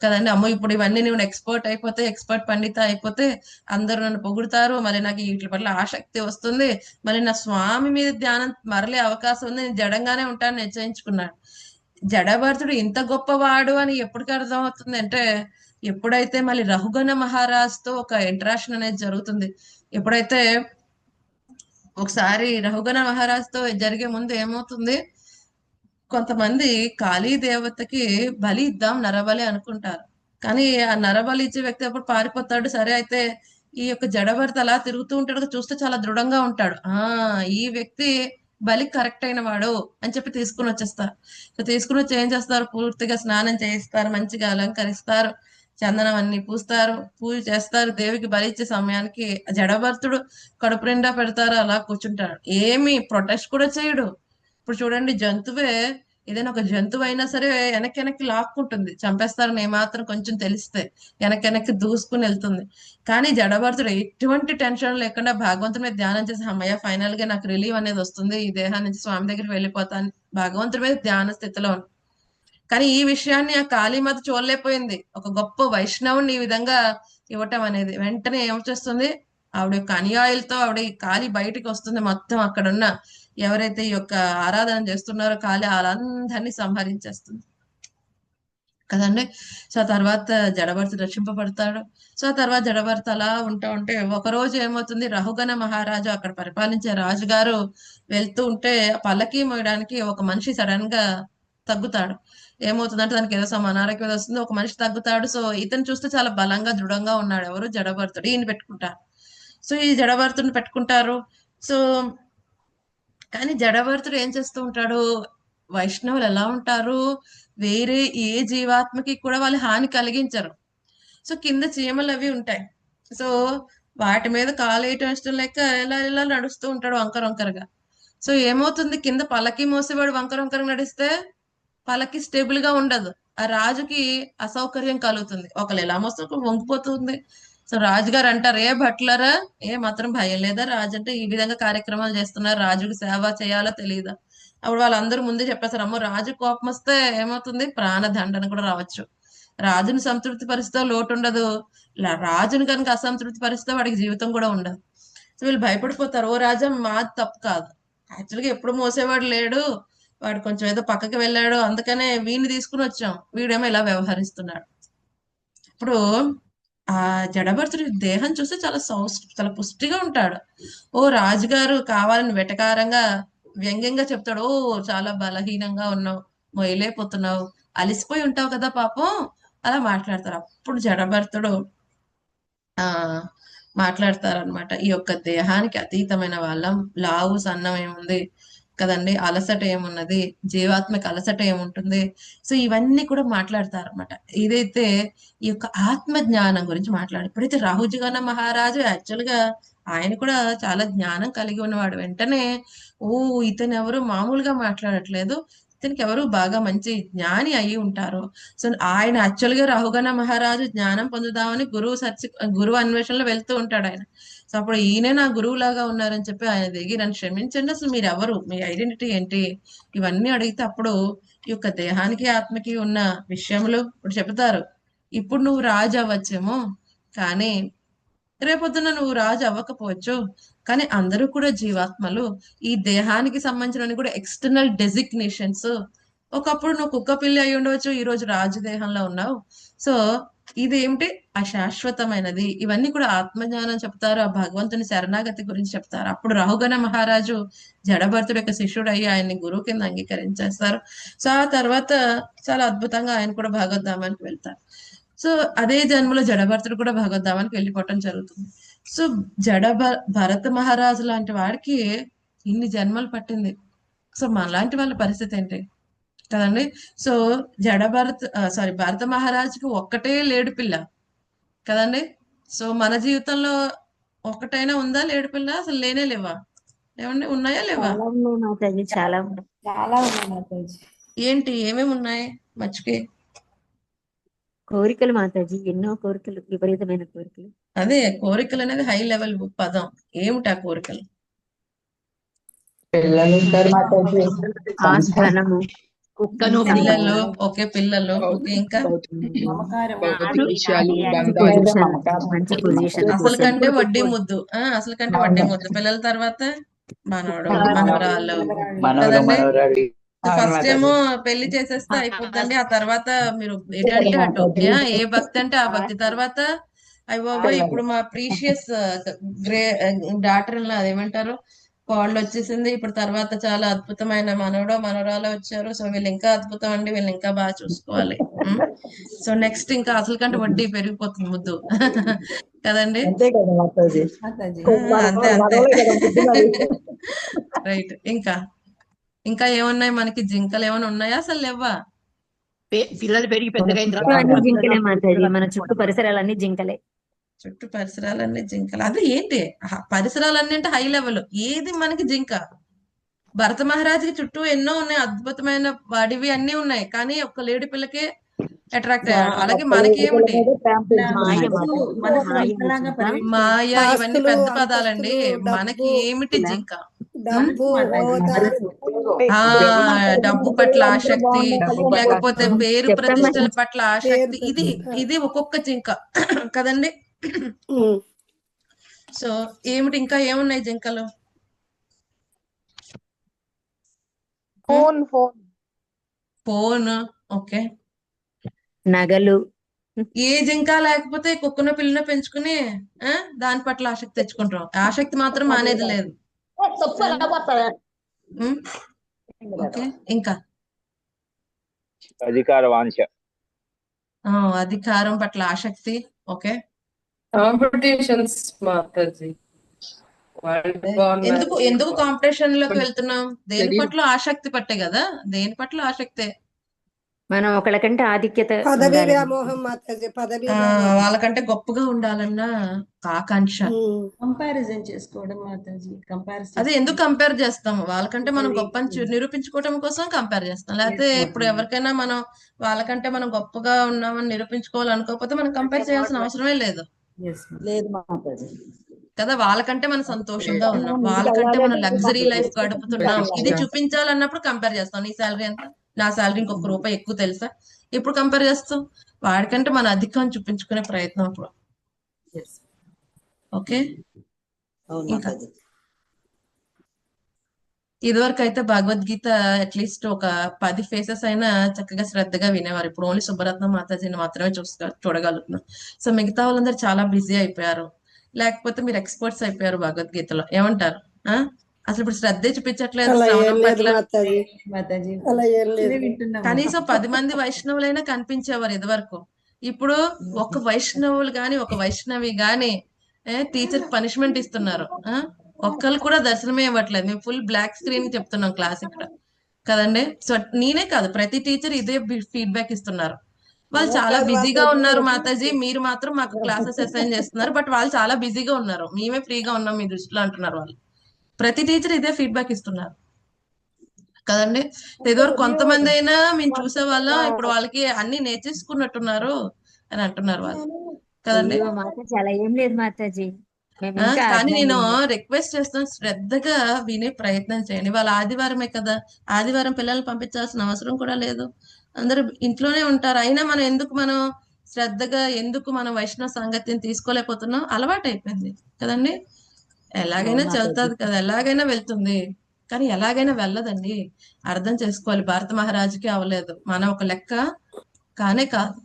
కదండి. అమ్మో ఇప్పుడు ఇవన్నీ నేను ఎక్స్పర్ట్ అయిపోతే, ఎక్స్పర్ట్ పండిత అయిపోతే అందరూ నన్ను పొగుడుతారు, మళ్ళీ నాకు వీటి పట్ల ఆసక్తి వస్తుంది, మళ్ళీ నా స్వామి మీద ధ్యానం మరలే అవకాశం ఉంది, నేను జడంగానే ఉంటాను నిశ్చయించుకున్నాడు. జడభరతుడు ఇంత గొప్పవాడు అని ఎప్పటికి అర్థం అవుతుంది అంటే, ఎప్పుడైతే మళ్ళీ రఘుగణ మహారాజ్తో ఒక ఇంటరాక్షన్ అనేది జరుగుతుంది. ఎప్పుడైతే ఒకసారి రఘుగణ మహారాజ్తో జరిగే ముందు ఏమవుతుంది, కొంతమంది కాళీ దేవతకి బలి ఇద్దాం నరబలి అనుకుంటారు. కానీ ఆ నరబలి ఇచ్చే వ్యక్తి అప్పుడు పారిపోతాడు. సరే అయితే ఈ యొక్క జడభరత అలా తిరుగుతూ ఉంటాడు, చూస్తే చాలా దృఢంగా ఉంటాడు. ఈ వ్యక్తి బలి కరెక్ట్ అయిన వాడు అని చెప్పి తీసుకుని వచ్చేస్తారు. సో తీసుకుని వచ్చి ఏం చేస్తారు, పూర్తిగా స్నానం చేయిస్తారు, మంచిగా అలంకరిస్తారు, చందనం అన్ని పూస్తారు, పూజ చేస్తారు. దేవికి బలి ఇచ్చే సమయానికి జడభరతుడు కడుపు నిండా పెడతారు, అలా కూర్చుంటాడు, ఏమి ప్రొటెస్ట్ కూడా చేయడు. ఇప్పుడు చూడండి, జంతువే ఏదైనా ఒక జంతువు అయినా సరే వెనక్కి వెనక్కి లాక్కుంటుంది, చంపేస్తారని ఏమాత్రం కొంచెం తెలిస్తే వెనక్కి వెనక్కి దూసుకుని వెళ్తుంది. కానీ జడభరతుడు ఎటువంటి టెన్షన్ లేకుండా భగవంతుడి మీద ధ్యానం చేసి, అమ్మయ్య ఫైనల్ గా నాకు రిలీవ్ అనేది వస్తుంది, ఈ దేహాన్ని నుంచి స్వామి దగ్గరికి వెళ్ళిపోతాను, భగవంతుడి మీద ధ్యాన స్థితిలో. కానీ ఈ విషయాన్ని ఆ కాళీమాత చూడలేకపోయింది. ఒక గొప్ప వైష్ణవుని ఈ విధంగా ఇవ్వటం అనేది, వెంటనే ఏమొచ్చేస్తుంది, ఆవిడ యొక్క అనుయాయులతో ఆవిడ కాళీ బయటికి వస్తుంది. మొత్తం అక్కడున్న ఎవరైతే ఈ యొక్క ఆరాధన చేస్తున్నారో కాళీ వాళ్ళందరినీ సంహరించేస్తుంది కదండి. సో ఆ తర్వాత జడభరత రక్షింపబడతాడు. సో ఆ తర్వాత జడభరత అలా ఉంటా ఉంటే ఒక రోజు ఏమవుతుంది, రఘుగణ మహారాజు అక్కడ పరిపాలించే రాజుగారు వెళ్తూ ఉంటే పల్లకి మోయడానికి ఒక మనిషి సడన్ గా తగ్గుతాడు. ఏమవుతుందంటే దానికి ఏదో అనారోగ్యం వస్తుంది, ఒక మనిషి తగ్గుతాడు. సో ఇతను చూస్తే చాలా బలంగా దృఢంగా ఉన్నాడు, ఎవరు, జడభరతుడు. ఈయన పెట్టుకుంటారు. సో ఈ జడభరతుడిని పెట్టుకుంటారు. సో కానీ జడభరతుడు ఏం చేస్తూ ఉంటాడు, వైష్ణవులు ఎలా ఉంటారు, వేరే ఏ జీవాత్మకి కూడా వాళ్ళు హాని కలిగించరు. సో కింద చీమలు అవి ఉంటాయి, సో వాటి మీద కాలు వేయటం ఇష్టం లేక ఇలా ఇలా నడుస్తూ ఉంటాడు వంకర వంకరగా. సో ఏమవుతుంది, కింద పల్లకి మోసేవాడు వంకర వంకరగా నడిస్తే పల్లకి స్టేబుల్ గా ఉండదు, ఆ రాజుకి అసౌకర్యం కలుగుతుంది, ఒకళ్ళు ఎలా మోస్తే ఒకళ్ళు వంగిపోతుంది. సో రాజుగారు అంటారు, ఏ భట్లరా, ఏ మాత్రం భయం లేదా, రాజు అంటే ఈ విధంగా కార్యక్రమాలు చేస్తున్నారు, రాజుకి సేవ చేయాలో తెలియదా. అప్పుడు వాళ్ళందరూ ముందే చెప్పేస్తారు, అమ్మో రాజు కోపం వస్తే ఏమవుతుంది, ప్రాణదండన కూడా రావచ్చు, రాజుని సంతృప్తి పరిస్తే లోటు ఉండదు, రాజుని కనుక అసంతృప్తి పరిస్తే వాడికి జీవితం కూడా ఉండదు. సో వీళ్ళు భయపడిపోతారు, ఓ రాజా మాది తప్పు కాదు, యాక్చువల్గా ఎప్పుడు మోసేవాడు లేడు, వాడు కొంచెం ఏదో పక్కకి వెళ్ళాడు, అందుకనే వీడిని తీసుకుని వచ్చాం, వీడేమో ఇలా వ్యవహరిస్తున్నాడు. ఇప్పుడు ఆ జడభరతుడి దేహం చూస్తే చాలా పుష్టిగా ఉంటాడు. ఓ రాజుగారు కావాలని వెటకారంగా వ్యంగ్యంగా చెప్తాడు, ఓ చాలా బలహీనంగా ఉన్నావు, మొయలేకపోతున్నావు, అలిసిపోయి ఉంటావు కదా పాపం, అలా మాట్లాడతారు. అప్పుడు జడభరతుడు ఆ మాట్లాడతారనమాట, ఈ యొక్క దేహానికి అతీతమైన వాళ్ళం, లావు సన్నం ఏముంది కదండి, అలసట ఏమున్నది, జీవాత్మకి అలసట ఏముంటుంది. సో ఇవన్నీ కూడా మాట్లాడతారనమాట. ఇదైతే ఈ యొక్క ఆత్మ జ్ఞానం గురించి మాట్లాడు. ఇప్పుడైతే రాహుజగన మహారాజు యాక్చువల్ గా ఆయన కూడా చాలా జ్ఞానం కలిగి ఉన్నవాడు. వెంటనే ఓ ఇతను ఎవరు మామూలుగా మాట్లాడట్లేదు, ఇతనికి ఎవరు బాగా మంచి జ్ఞాని అయి ఉంటారు. సో ఆయన యాక్చువల్ గా రాహుగణ మహారాజు జ్ఞానం పొందుదామని గురువు అన్వేషణలో వెళ్తూ ఉంటాడు ఆయన. సో అప్పుడు ఈయనే నా గురువు లాగా ఉన్నారని చెప్పి ఆయన దిగి, నన్ను క్షమించండి, అసలు మీరు ఎవరు, మీ ఐడెంటిటీ ఏంటి, ఇవన్నీ అడిగితే అప్పుడు ఈ యొక్క దేహానికి ఆత్మకి ఉన్న విషయములు ఇప్పుడు చెప్తారు. ఇప్పుడు నువ్వు రాజు అవ్వచ్చేమో, కానీ రేపొద్దున నువ్వు రాజు అవ్వకపోవచ్చు. కానీ అందరూ కూడా జీవాత్మలు. ఈ దేహానికి సంబంధించిన కూడా ఎక్స్టర్నల్ డెసిగ్నేషన్స్. ఒకప్పుడు నువ్వు కుక్క పిల్లి అయి ఉండవచ్చు, ఈ రోజు రాజు దేహంలో ఉన్నావు. సో ఇది ఏమిటి? అశాశ్వతమైనది. ఇవన్నీ కూడా ఆత్మజ్ఞానం చెప్తారు, ఆ భగవంతుని శరణాగతి గురించి చెప్తారు. అప్పుడు రాహుగణ మహారాజు జడభరతుడు యొక్క శిష్యుడు అయ్యి ఆయన్ని గురువు కింద అంగీకరించేస్తారు. సో ఆ తర్వాత చాలా అద్భుతంగా ఆయన కూడా భగవద్ధామానికి వెళ్తారు. సో అదే జన్మలో జడభరతుడు కూడా భగవద్ధామానికి వెళ్ళిపోవటం జరుగుతుంది. సో భరత మహారాజు లాంటి వాడికి ఇన్ని జన్మలు పట్టింది. సో మనలాంటి వాళ్ళ పరిస్థితి ఏంటి కదండి? సో భరత మహారాజుకి ఒక్కటే లేడు పిల్ల కదండి. సో మన జీవితంలో ఒక్కటైనా ఉందా లేడు పిల్ల? అసలు లేనే లేవా? ఏమండి, ఉన్నాయా లేవా? చాలా ఉన్నాయి మాతాజీ, చాలా ఉన్నాయి. చాలా ఉన్నాయి మాతాజీ. ఏంటి, ఏమేమి ఉన్నాయి మచ్చుకి? కోరికలు మాతాజీ, ఎన్నో కోరికలు, విపరీతమైన కోరికలు. అదే కోరికలు అనేది హై లెవెల్ పదం. ఏమిటి ఆ కోరికలు? పిల్లలు ఉంటారు మాతాజీ. ఆ స్థానము, కుక్కను పిల్లలు, ఓకే, పిల్లలు, ఓకే, ఇంకా మమకారం, అది, విషయాలు, అది, అది బంధాలు, పొజిషన్, మమకారం. మంచి పొజిషన్, అసలు కంటే వడ్డీ ముద్దు. అసలు కంటే వడ్డీ ముద్దు. పిల్లల తర్వాత మనవడు, మనవరాళ్ళు మనవరు కదండి. మనవరాలు. ఫస్ట్ ఏమో పెళ్లి చేసేస్తే అయిపోద్దండి. ఆ తర్వాత మీరు ఎటంటే అటు, ఏ భక్తి అంటే ఆ భక్తి. తర్వాత అయ్య బాబోయ్, ఇప్పుడు మా ప్రీషియస్ డాటర్ అదేమంటారు, కోళ్ళు వచ్చేసింది. ఇప్పుడు తర్వాత చాలా అద్భుతమైన మనవడో మనవరాలో వచ్చారు. సో వీళ్ళు ఇంకా అద్భుతం అండి, వీళ్ళు ఇంకా బాగా చూసుకోవాలి. సో నెక్స్ట్ ఇంకా అసలు కంటే వడ్డీ పెరిగిపోతుంది ముద్దు కదండి. అంతే కదా మాతాజీ. మాతాజీ. అంతే అంతే. మనవలే కదా ముద్దు మరి. రైట్. ఇంకా ఏమున్నాయి మనకి? జింకలు ఏమైనా ఉన్నాయా? అసలు లేవా? పిల్లలు పెరిగి పెద్దగా అయిన చుట్టూ అన్ని తర్వాత జింకలే మాతాజీ, మన చుట్టూ పరిసరాలన్నీ జింకలే. చుట్టూ పరిసరాలన్నీ జింకలు. అది ఏంటి పరిసరాలన్నీ అంటే హై లెవెల్. ఏది మనకి జింక? భరత మహారాజుకి చుట్టూ ఎన్నో ఉన్నాయి, అద్భుతమైన వాడివి అన్ని ఉన్నాయి, కానీ ఒక్క లేడి పిల్లకే అట్రాక్ట్ అయ్యారు. అలాగే మనకి ఏమిటి? మాయ మనసు మాయ అంతలాగా జింక. పరిగెత్తుతుంది. మాయ, ఇవన్నీ ఆస్తులు, పెద్ద పదాలండి. అంతస్తులు, మనకి డబ్బు, ఏమిటి జింక? డబ్బు, హోదా, డబ్బు పట్ల ఆసక్తి, లేకపోతే పేరు చెప్పమ్మా. ప్రతిష్టల పట్ల ఆసక్తి. పేరు ఇది ప్రతిష్ట. ఇది ఒక్కొక్క జింక కదండి. ఉమ్. సో ఏమిటి, ఇంకా ఏమున్నాయి జింకలు? Phone, okay. నగలు, ఏ జింక లేకపోతే కుక్కను పిల్లను పెంచుకుని దాని పట్ల ఆసక్తి తెచ్చుకుంటాం. ఆసక్తి మాత్రం మానేది లేదు. ఉమ్, ఓకే. ఇంకా అధికార వాంఛ. అధికారం పట్ల ఆసక్తి, ఓకే. కాంపిటీషన్స్ మాతాజీ, ఎందుకు కాంపిటీషన్ లోకి వెళ్తున్నాం? దేని పట్ల ఆసక్తి పట్టే కదా. దేని పట్ల ఆసక్తే? మనం ఒకళ్ళకంటే ఆధిక్యత పదవి ఉండాలి. వ్యామోహం మాతాజీ, పదవి వ్యామోహం. వాళ్ళకంటే గొప్పగా ఉండాలన్న ఆకాంక్ష. ఉమ్. కంపారిజన్ చేసుకోవడం మాతాజీ, కంపారిజన్. అదే ఎందుకు కంపేర్ చేస్తాం? వాళ్ళకంటే మనం గొప్ప నిరూపించుకోవడం కోసం కంపేర్ చేస్తాం. లేకపోతే ఇప్పుడు ఎవరికైనా మనం వాళ్ళకంటే మనం గొప్పగా ఉన్నామని నిరూపించుకోవాలనుకోకపోతే మనం కంపేర్ చేయాల్సిన అవసరమే లేదు లేదు మాతాజీ. కదా. వాళ్ళకంటే మనం సంతోషంగా ఉన్నాం, వాళ్ళకంటే మనం లగ్జరీ లైఫ్ గడుపుతున్నాం, ఇది చూపించాలన్నప్పుడు కంపేర్ చేస్తాం. నీ శాలరీ ఎంత, నా శాలరీ ఇంకొక రూపాయి ఎక్కువ తెలుసా, ఇప్పుడు కంపేర్ చేస్తాం. వాడికంటే మన అధికాన్ని చూపించుకునే ప్రయత్నం అప్పుడు. ఓకే. ఇంకా ఇదివరకు అయితే భగవద్గీత అట్లీస్ట్ ఒక 10 ఫేసెస్ అయినా చక్కగా శ్రద్ధగా వినేవారు. ఇప్పుడు ఓన్లీ సుబ్బరత్నం మాతాజీని మాత్రమే చూడగలుగుతున్నాం. సో మిగతా వాళ్ళందరూ చాలా బిజీ అయిపోయారు, లేకపోతే మీరు ఎక్స్పర్ట్స్ అయిపోయారు భగవద్గీతలో. ఏమంటారు? అసలు ఇప్పుడు శ్రద్ధే చూపించట్లేదు అలా ఏం శ్రవణం లేదు పట్ల. మాతాజీ, మాతాజీ అలా ఏం లేదు. వింటున్నాం. కనీసం 10 మంది వైష్ణవులైనా కనిపించేవారు ఇదివరకు. ఇప్పుడు ఒక వైష్ణవులు గాని ఒక వైష్ణవి గాని టీచర్ పనిష్మెంట్ ఇస్తున్నారు. ఒక్కళ్ళు కూడా దర్శనమే ఇవ్వట్లేదు. మేము ఫుల్ బ్లాక్ స్క్రీన్ చెప్తున్నాం క్లాస్ ఇక్కడ కదండి. సో నేనే కాదు, ప్రతి టీచర్ ఇదే ఫీడ్బ్యాక్ ఇస్తున్నారు. వాళ్ళు చాలా బిజీగా ఉన్నారు మాతాజీ, మీరు మాత్రం మాకు క్లాసెస్ అసైన్ చేస్తున్నారు, బట్ వాళ్ళు చాలా బిజీగా ఉన్నారు, మేమే ఫ్రీగా ఉన్నాం మీ దృష్టిలో అంటున్నారు వాళ్ళు. ప్రతి టీచర్ ఇదే ఫీడ్బ్యాక్ ఇస్తున్నారు కదండి. ఇదివరకు కొంతమంది అయినా మేము చూసే వాళ్ళం, ఇప్పుడు వాళ్ళకి అన్ని నేర్చేసుకున్నట్టున్నారు అని అంటున్నారు వాళ్ళు కదండి. అయ్యో మాతాజీ, అలా ఏం లేదు మాతాజీ. మేము ఇంకా కానీ నేను అజ్ఞానులం. రిక్వెస్ట్ చేస్తాను, శ్రద్ధగా వినే ప్రయత్నం చేయండి. వాళ్ళ ఆదివారమే కదా, ఆదివారం పిల్లల్ని పంపించాల్సిన అవసరం కూడా లేదు. అందరూ ఇంట్లోనే ఉంటారు. అయినా మనం శ్రద్ధగా ఎందుకు మనం వైష్ణవ సాంగత్యం తీసుకోలేకపోతున్నాం? అలవాటు అయిపోయింది కదండి. ఎలాగైనా అవును మాతాజీ. చదువుతుంది కదా, ఎలాగైనా వెళ్తుంది. కానీ ఎలాగైనా వెళ్ళదండి. అర్థం చేసుకోవాలి. భారత మహారాజుకి అవ్వలేదు, మనం ఒక లెక్క కానే కాదు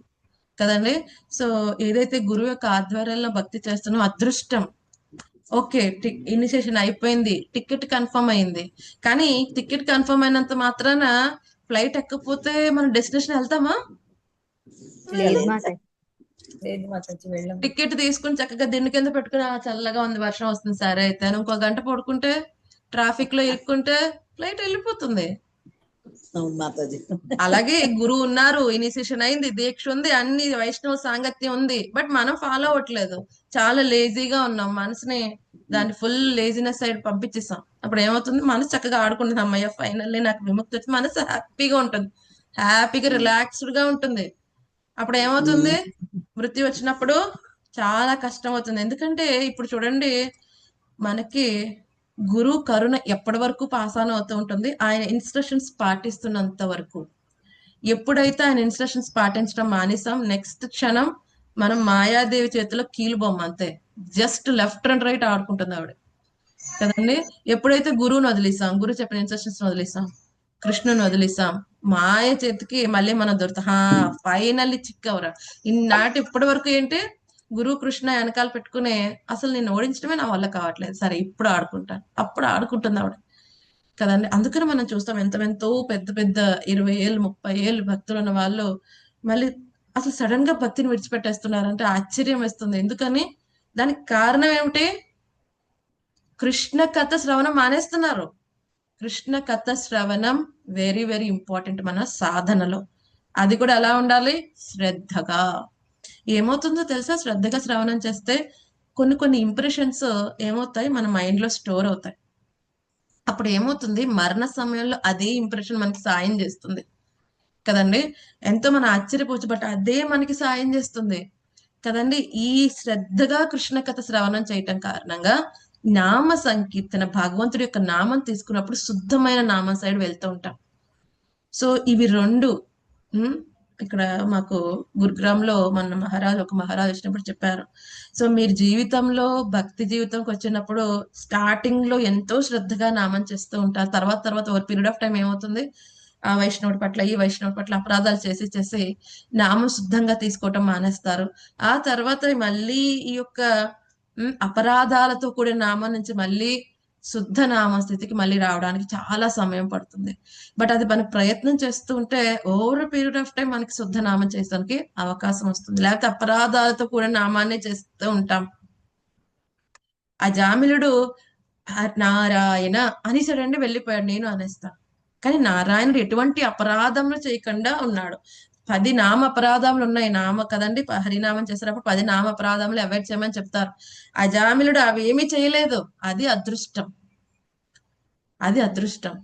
కదండి. సో ఏదైతే గురువు యొక్క ఆధ్వర్యంలో భక్తి చేస్తున్నామో అదృష్టం. ఓకే, ఇనిషియేషన్ అయిపోయింది, టికెట్ కన్ఫర్మ్ అయింది. కానీ టికెట్ కన్ఫర్మ్ అయినంత మాత్రాన ఫ్లైట్ ఎక్కకపోతే మనం డెస్టినేషన్ వెళ్తామా? లేదు మాతాజీ. లేదు మాతాజీ, వెళ్ళం. టికెట్ తీసుకుని చక్కగా దిండు కింద పెట్టుకుని చల్లగా ఉంది, వర్షం వస్తుంది, సరే అయితే అని ఇంకో గంట పడుకుంటే ట్రాఫిక్ లో ఇరుక్కుంటే ఫ్లైట్ వెళ్ళిపోతుంది. అవును మాతాజీ. అలాగే గురువు ఉన్నారు, ఇనిషియేషన్ అయింది, దీక్ష ఉంది, అన్ని వైష్ణవ సాంగత్యం ఉంది, బట్ మనం ఫాలో అవ్వట్లేదు. చాలా లేజీగా ఉన్నాం, మనసుని దాన్ని ఫుల్ లేజినెస్ సైడ్ పంపించేసాం. అప్పుడు ఏమవుతుంది? మనసు చక్కగా ఆడుకుంటుంది, అమ్మయ్య ఫైనల్లీ నాకు విముక్తి వచ్చి మనసు హ్యాపీగా ఉంటుంది, హ్యాపీగా రిలాక్స్డ్ గా ఉంటుంది. అప్పుడు ఏమవుతుంది? మృత్యు వచ్చినప్పుడు చాలా కష్టం అవుతుంది. ఎందుకంటే ఇప్పుడు చూడండి, మనకి గురువు కరుణ ఎప్పటి వరకు పాస్ ఆన్ అవుతూ ఉంటుంది? ఆయన ఇన్స్ట్రక్షన్స్ పాటిస్తున్నంత వరకు. ఎప్పుడైతే ఆయన ఇన్స్ట్రక్షన్స్ పాటించడం మానేసాం, నెక్స్ట్ క్షణం మనం మాయాదేవి చేతిలో కీలు బొమ్మ, అంతే. జస్ట్ లెఫ్ట్ అండ్ రైట్ ఆడుకుంటుంది ఆవిడ కదండి. ఎప్పుడైతే గురువుని వదిలేసాం, గురువు చెప్పిన ఇన్స్ట్రక్షన్స్ వదిలేసాం, కృష్ణుని వదిలేసాం, మాయ చేతికి మళ్ళీ మనం దొరుకుతాం. ఫైనల్లీ చిక్కవరా. ఇన్నాటి ఇప్పటి వరకు ఏంటి, గురువు కృష్ణ వెనకాల పెట్టుకునే అసలు నేను ఓడించడమే నా వల్ల కావట్లేదు, సరే ఇప్పుడు ఆడుకుంటాను, అప్పుడు ఆడుకుంటుంది ఆవిడ కదండి. అందుకని మనం చూస్తాం ఎంతో పెద్ద పెద్ద 20 ఏళ్ళు 30 ఏళ్ళు భక్తులు ఉన్న వాళ్ళు మళ్ళీ అసలు సడన్ గా భక్తిని విడిచిపెట్టేస్తున్నారంటే ఆశ్చర్యం వేస్తుంది. ఎందుకని? దానికి కారణం ఏమిటి? కృష్ణ కథ శ్రవణం మానేస్తున్నారు. కృష్ణ కథ శ్రవణం వెరీ వెరీ ఇంపార్టెంట్ మన సాధనలో. అది కూడా ఎలా ఉండాలి? శ్రద్ధగా. ఏమవుతుందో తెలుసా? శ్రద్ధగా శ్రవణం చేస్తే కొన్ని ఇంప్రెషన్స్ ఏమవుతాయి, మన మైండ్ లో స్టోర్ అవుతాయి. అప్పుడు ఏమవుతుంది, మరణ సమయంలో అదే ఇంప్రెషన్ మనకి సాయం చేస్తుంది కదండి. ఎంతో మనం ఆశ్చర్యపోవచ్చు, బట్ అదే మనకి సాయం చేస్తుంది కదండి. ఈ శ్రద్ధగా కృష్ణ కథ శ్రవణం చేయటం కారణంగా నామ సంకీర్తన, భగవంతుడి యొక్క నామం తీసుకున్నప్పుడు శుద్ధమైన నామం సైడ్ వెళ్తూ ఉంటాం. సో ఇవి రెండు. ఇక్కడ మాకు గురుగ్రామ్ లో మన ఒక మహారాజు వచ్చినప్పుడు చెప్పారు. సో మీరు జీవితంలో భక్తి జీవితంకి వచ్చినప్పుడు స్టార్టింగ్ లో ఎంతో శ్రద్ధగా నామం చేస్తూ ఉంటారు. తర్వాత ఓవర్ పీరియడ్ ఆఫ్ టైం ఏమవుతుంది, ఆ వైష్ణవుడి పట్ల ఈ వైష్ణవుడి పట్ల అపరాధాలు చేసి నామం శుద్ధంగా తీసుకోవటం మానేస్తారు. ఆ తర్వాత మళ్ళీ ఈ యొక్క అపరాధాలతో కూడిన నామం నుంచి మళ్ళీ శుద్ధ నామ స్థితికి మళ్ళీ రావడానికి చాలా సమయం పడుతుంది. బట్ అది మనం ప్రయత్నం చేస్తూ ఉంటే ఓవర్ పీరియడ్ ఆఫ్ టైం మనకి శుద్ధ నామం చేయడానికి అవకాశం వస్తుంది. లేకపోతే అపరాధాలతో కూడిన నామాన్ని చేస్తూ ఉంటాం. ఆ జామిలుడు నారాయణ అనేసాడండి, వెళ్ళిపోయాడు, నేను అనేస్తాను. కానీ నారాయణుడు ఎటువంటి అపరాధములు చేయకుండా ఉన్నాడు. 10 నామ అపరాధములు ఉన్నాయి, నామ కదండి, హరినామం చేసేటప్పుడు 10 నామ అపరాధములు అవాయిడ్ చేయమని చెప్తారు. అజామిలుడు అవేమీ చేయలేదు. అది అదృష్టం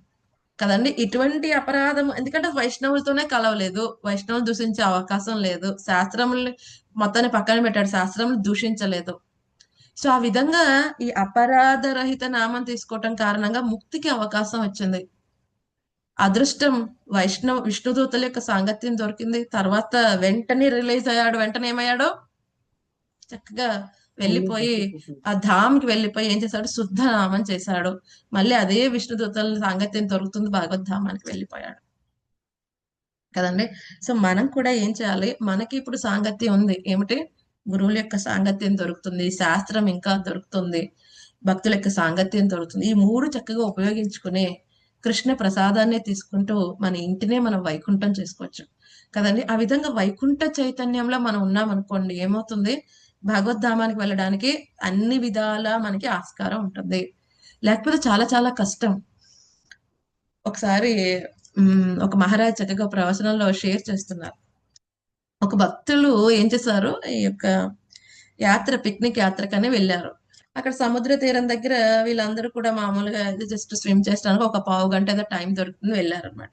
కదండి. ఇటువంటి అపరాధం, ఎందుకంటే వైష్ణవులతోనే కలవలేదు, వైష్ణవులు దూషించే అవకాశం లేదు, శాస్త్రముల్ని మొత్తాన్ని పక్కన పెట్టాడు, శాస్త్రములు దూషించలేదు. సో ఆ విధంగా ఈ అపరాధ రహిత నామం తీసుకోవటం కారణంగా ముక్తికి అవకాశం వచ్చింది. అదృష్టం, విష్ణుదూతల యొక్క సాంగత్యం దొరికింది. తర్వాత వెంటనే రిలీజ్ అయ్యాడు. వెంటనే ఏమయ్యాడో, చక్కగా వెళ్ళిపోయి ఆ ధామ్కి వెళ్ళిపోయి ఏం చేశాడు, శుద్ధ నామం చేశాడు. మళ్ళీ అదే విష్ణుదూతల సాంగత్యం దొరుకుతుంది, భగవద్ధామానికి వెళ్ళిపోయాడు కదండి. సో మనం కూడా ఏం చేయాలి, మనకి ఇప్పుడు సాంగత్యం ఉంది, ఏమిటి, గురువుల యొక్క సాంగత్యం దొరుకుతుంది, శాస్త్రం ఇంకా దొరుకుతుంది, భక్తుల యొక్క సాంగత్యం దొరుకుతుంది. ఈ 3 చక్కగా ఉపయోగించుకుని కృష్ణ ప్రసాదాన్ని తీసుకుంటూ మన ఇంటినే మనం వైకుంఠం చేసుకోవచ్చు కదండి. ఆ విధంగా వైకుంఠ చైతన్యంలో మనం ఉన్నాం అనుకోండి, ఏమవుతుంది, భగవద్ధామానికి వెళ్ళడానికి అన్ని విధాల మనకి ఆస్కారం ఉంటుంది. లేకపోతే చాలా చాలా కష్టం. ఒకసారి ఒక మహారాజ్ చక్కగా ప్రవచనంలో షేర్ చేస్తున్నారు. ఒక భక్తులు ఏం చేశారు, ఈ యొక్క పిక్నిక్ యాత్రకనే వెళ్ళారు. అక్కడ సముద్ర తీరం దగ్గర వీళ్ళందరూ కూడా మామూలుగా జస్ట్ స్విమ్ చేయడానికి ఒక పావు గంట ఏదో టైం దొరుకుతుంది, వెళ్ళారు అనమాట.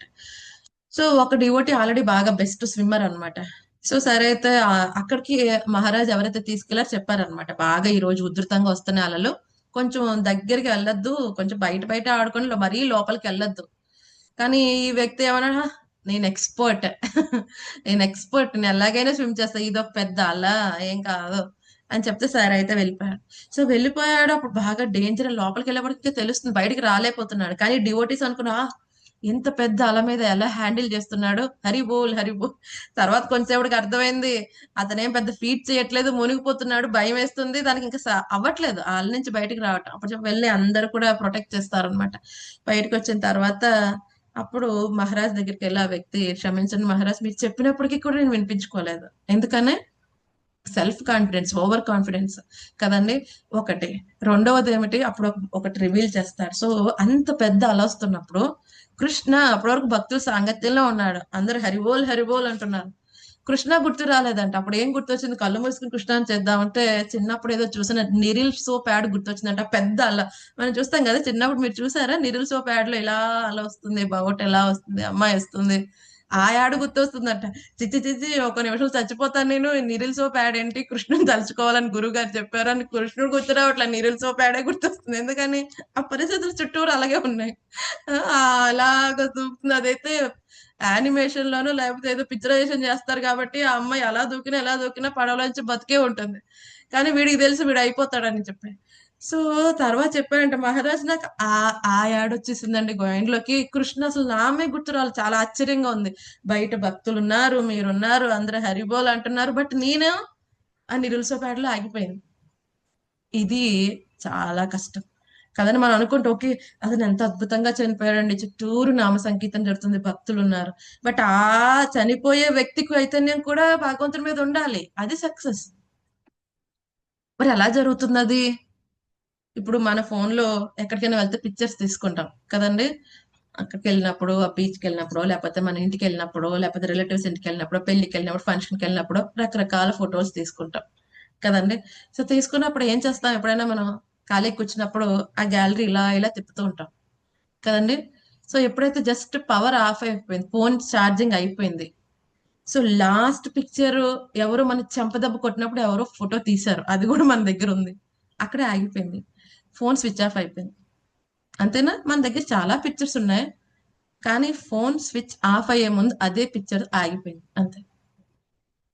సో ఒక డివోటీ ఆల్రెడీ బాగా బెస్ట్ స్విమ్మర్ అనమాట. సో సరే అయితే అక్కడికి మహారాజ్ ఎవరైతే తీసుకెళ్లారో చెప్పారనమాట, బాగా ఈ రోజు ఉధృతంగా వస్తున్న అలలు, కొంచెం దగ్గరికి వెళ్ళొద్దు, కొంచెం బయట బయట ఆడుకొని మరీ లోపలికి వెళ్ళొద్దు. కానీ ఈ వ్యక్తి ఏమన్నా, నేను ఎక్స్పర్ట్ నేను ఎక్స్పర్ట్, నేను ఎలాగైనా స్విమ్ చేస్తా, ఇదొక పెద్ద అలా ఏం కాదు అని చెప్తే సరే అయితే వెళ్ళిపోయాడు. సో వెళ్ళిపోయాడు, అప్పుడు బాగా డేంజర్, లోపలికి వెళ్ళేప్పటికే తెలుస్తుంది, బయటికి రాలేకపోతున్నాడు. కానీ డివోటీస్ అనుకున్నా, ఇంత పెద్ద అల మీద ఎలా హ్యాండిల్ చేస్తున్నాడు, హరిబోల్ హరిబోల్. తర్వాత కొంచెంసేపటికి అర్థమైంది, అతనేం పెద్ద ఫీట్ చేయట్లేదు, మునిగిపోతున్నాడు, భయం వేస్తుంది, దానికి ఇంకా అవ్వట్లేదు ఆ అల నుంచి బయటికి రావటం. అప్పుడు వెళ్ళి అందరు కూడా ప్రొటెక్ట్ చేస్తారనమాట. బయటకు వచ్చిన తర్వాత అప్పుడు మహారాజ్ దగ్గరికి వెళ్ళి ఆ వ్యక్తి, క్షమించండి మహారాజ్, మీరు చెప్పినప్పటికీ కూడా నేను వినిపించుకోలేదు. ఎందుకనే? సెల్ఫ్ కాన్ఫిడెన్స్, ఓవర్ కాన్ఫిడెన్స్ కదండి ఒకటి. రెండవది ఏమిటి, అప్పుడు ఒకటి రివీల్ చేస్తారు. సో అంత పెద్ద అల వస్తున్నప్పుడు కృష్ణ అప్పటి వరకు భక్తుల సాంగత్యంలో ఉన్నాడు, అందరు హరిబోల్ హరిబోల్ అంటున్నారు. కృష్ణ గుర్తు రాలేదంట. అప్పుడు ఏం గుర్తొచ్చింది, కళ్ళు మూసుకుని కృష్ణాన్ని చేద్దామంటే చిన్నప్పుడు ఏదో చూసిన నిరిల్ సోప్ యాడ్ గుర్తొచ్చిందంట, పెద్ద అల. మనం చూస్తాం కదా చిన్నప్పుడు, మీరు చూసారా నిరిల్ సోప్ యాడ్ లో ఇలా అలా వస్తుంది, బౌట్ ఎలా వస్తుంది, అమ్మాయి వస్తుంది, ఆ యాడ్ గుర్తొస్తుందంట. చిచ్చి చిచ్చి ఒక నిమిషం చచ్చిపోతాను నేను, నిరిల్ సోప్ యాడ్ ఏంటి, కృష్ణుని తలుచుకోవాలని గురువు గారు చెప్పారు అని కృష్ణుడు గుర్తు రావట్లా, నిరిల్ సోప్ యాడే గుర్తొస్తుంది. ఎందుకని ఆ పరిస్థితులు చుట్టూరు అలాగే ఉన్నాయి. అలాగా దూకుతుంది. అదైతే యానిమేషన్ లోనో లేకపోతే ఏదో పిక్చరైజేషన్ చేస్తారు కాబట్టి ఆ అమ్మాయి ఎలా దూకినా ఎలా దూకినా పడవలోంచి బతికే ఉంటుంది. కానీ వీడికి తెలుసు వీడు అయిపోతాడని చెప్పి. సో తర్వాత చెప్పారంట మహారాజ్, నాకు ఆ యాడ్ వచ్చేసిందండి మైండ్ లోకి. కృష్ణ అసలు నామే గుర్తు రాలేదు, చాలా ఆశ్చర్యంగా ఉంది. బయట భక్తులు ఉన్నారు, మీరున్నారు, అందరూ హరిబోల్ అంటున్నారు, బట్ నేనే ఆ నిరుల్సో ప్యాడ్ లో ఆగిపోయింది. ఇది చాలా కష్టం కదండి. మనం అనుకుంటే ఓకే అతను ఎంత అద్భుతంగా చనిపోయాడండి, చుట్టూరు నామ సంకీర్తన జరుగుతుంది, భక్తులు ఉన్నారు, బట్ ఆ చనిపోయే వ్యక్తికి చైతన్యం కూడా భగవంతుడి మీద ఉండాలి, అది సక్సెస్. మరి ఎలా జరుగుతుంది అది? ఇప్పుడు మన ఫోన్ లో ఎక్కడికైనా వెళ్తే పిక్చర్స్ తీసుకుంటాం కదండి, అక్కడికి వెళ్ళినప్పుడు, ఆ బీచ్కి వెళ్ళినప్పుడు, లేకపోతే మన ఇంటికి వెళ్ళినప్పుడు, లేకపోతే రిలేటివ్స్ ఇంటికి వెళ్ళినప్పుడు, పెళ్లికి వెళ్ళినప్పుడు, ఫంక్షన్కి వెళ్ళినప్పుడు రకరకాల ఫొటోస్ తీసుకుంటాం కదండి. సో తీసుకున్నప్పుడు ఏం చేస్తాం, ఎప్పుడైనా మనం ఖాళీ కూర్చున్నప్పుడు ఆ గ్యాలరీ ఇలా ఇలా తిప్పుతూ ఉంటాం కదండి. సో ఎప్పుడైతే జస్ట్ పవర్ ఆఫ్ అయిపోయింది, ఫోన్ ఛార్జింగ్ అయిపోయింది, సో లాస్ట్ పిక్చర్ ఎవరు మన చెంపదెబ్బ కొట్టినప్పుడు ఎవరో ఫోటో తీశారు, అది కూడా మన దగ్గర ఉంది, అక్కడే ఆగిపోయింది, ఫోన్ స్విచ్ ఆఫ్ అయిపోయింది. అంతేనా? మన దగ్గర చాలా పిక్చర్స్ ఉన్నాయి, కానీ ఫోన్ స్విచ్ ఆఫ్ అయ్యే ముందు అదే పిక్చర్ ఆగిపోయింది అంతే.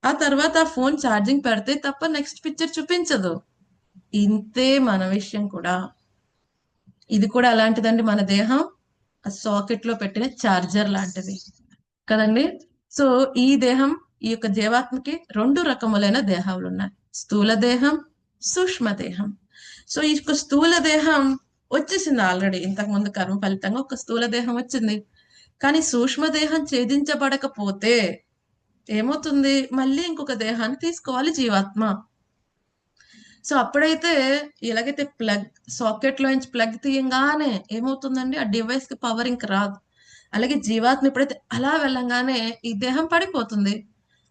ఆ తర్వాత ఆ ఫోన్ ఛార్జింగ్ పెడితే తప్ప నెక్స్ట్ పిక్చర్ చూపించదు. ఇంతే మన విషయం కూడా. ఇది కూడా అలాంటిదండి, మన దేహం ఆ సాకెట్ లో పెట్టిన ఛార్జర్ లాంటిది కదండి. సో ఈ దేహం, ఈ యొక్క జీవాత్మకి రెండు రకములైన దేహాలు ఉన్నాయి, స్థూల దేహం, సూక్ష్మ దేహం. సో ఈ యొక్క స్థూల దేహం వచ్చేసింది ఆల్రెడీ, ఇంతకు ముందు కర్మ ఫలితంగా ఒక స్థూల దేహం వచ్చింది. కానీ సూక్ష్మదేహం ఛేదించబడకపోతే ఏమవుతుంది, మళ్ళీ ఇంకొక దేహాన్ని తీసుకోవాలి జీవాత్మ. సో అప్పుడైతే ఎలాగైతే ప్లగ్ సాకెట్ లోంచి ప్లగ్ తీయంగానే ఏమవుతుందండి, ఆ డివైస్ కి పవర్ ఇంక రాదు. అలాగే జీవాత్మ ఎప్పుడైతే అలా వెళ్ళంగానే ఈ దేహం పడిపోతుంది.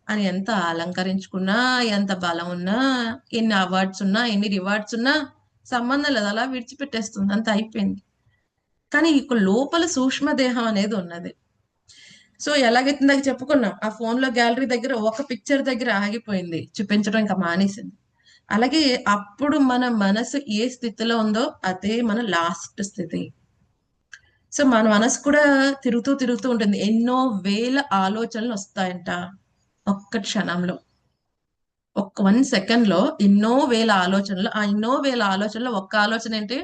అని ఎంత అలంకరించుకున్నా, ఎంత బలం ఉన్నా, ఎన్ని అవార్డ్స్ ఉన్నా, ఎన్ని రివార్డ్స్ ఉన్నా సంబంధం లేదు, అలా విడిచిపెట్టేస్తుంది, అంత అయిపోయింది. కానీ ఇక లోపల సూక్ష్మదేహం అనేది ఉన్నది. సో ఎలాగైతే ఇందాక చెప్పుకున్నాం, ఆ ఫోన్ లో గ్యాలరీ దగ్గర ఒక పిక్చర్ దగ్గర ఆగిపోయింది, చూపించడం ఇంకా మానేసింది. అలాగే అప్పుడు మన మనసు ఏ స్థితిలో ఉందో అదే మన లాస్ట్ స్థితి. సో మన మనసు కూడా తిరుగుతూ తిరుగుతూ ఉంటుంది, ఎన్నో వేల ఆలోచనలు వస్తాయంట ఒక్క క్షణంలో, ఒక్క 1 సెకండ్ లో ఎన్నో వేల ఆలోచనలు. ఆ ఎన్నో వేల ఆలోచనలో ఒక్క ఆలోచన ఏంటి,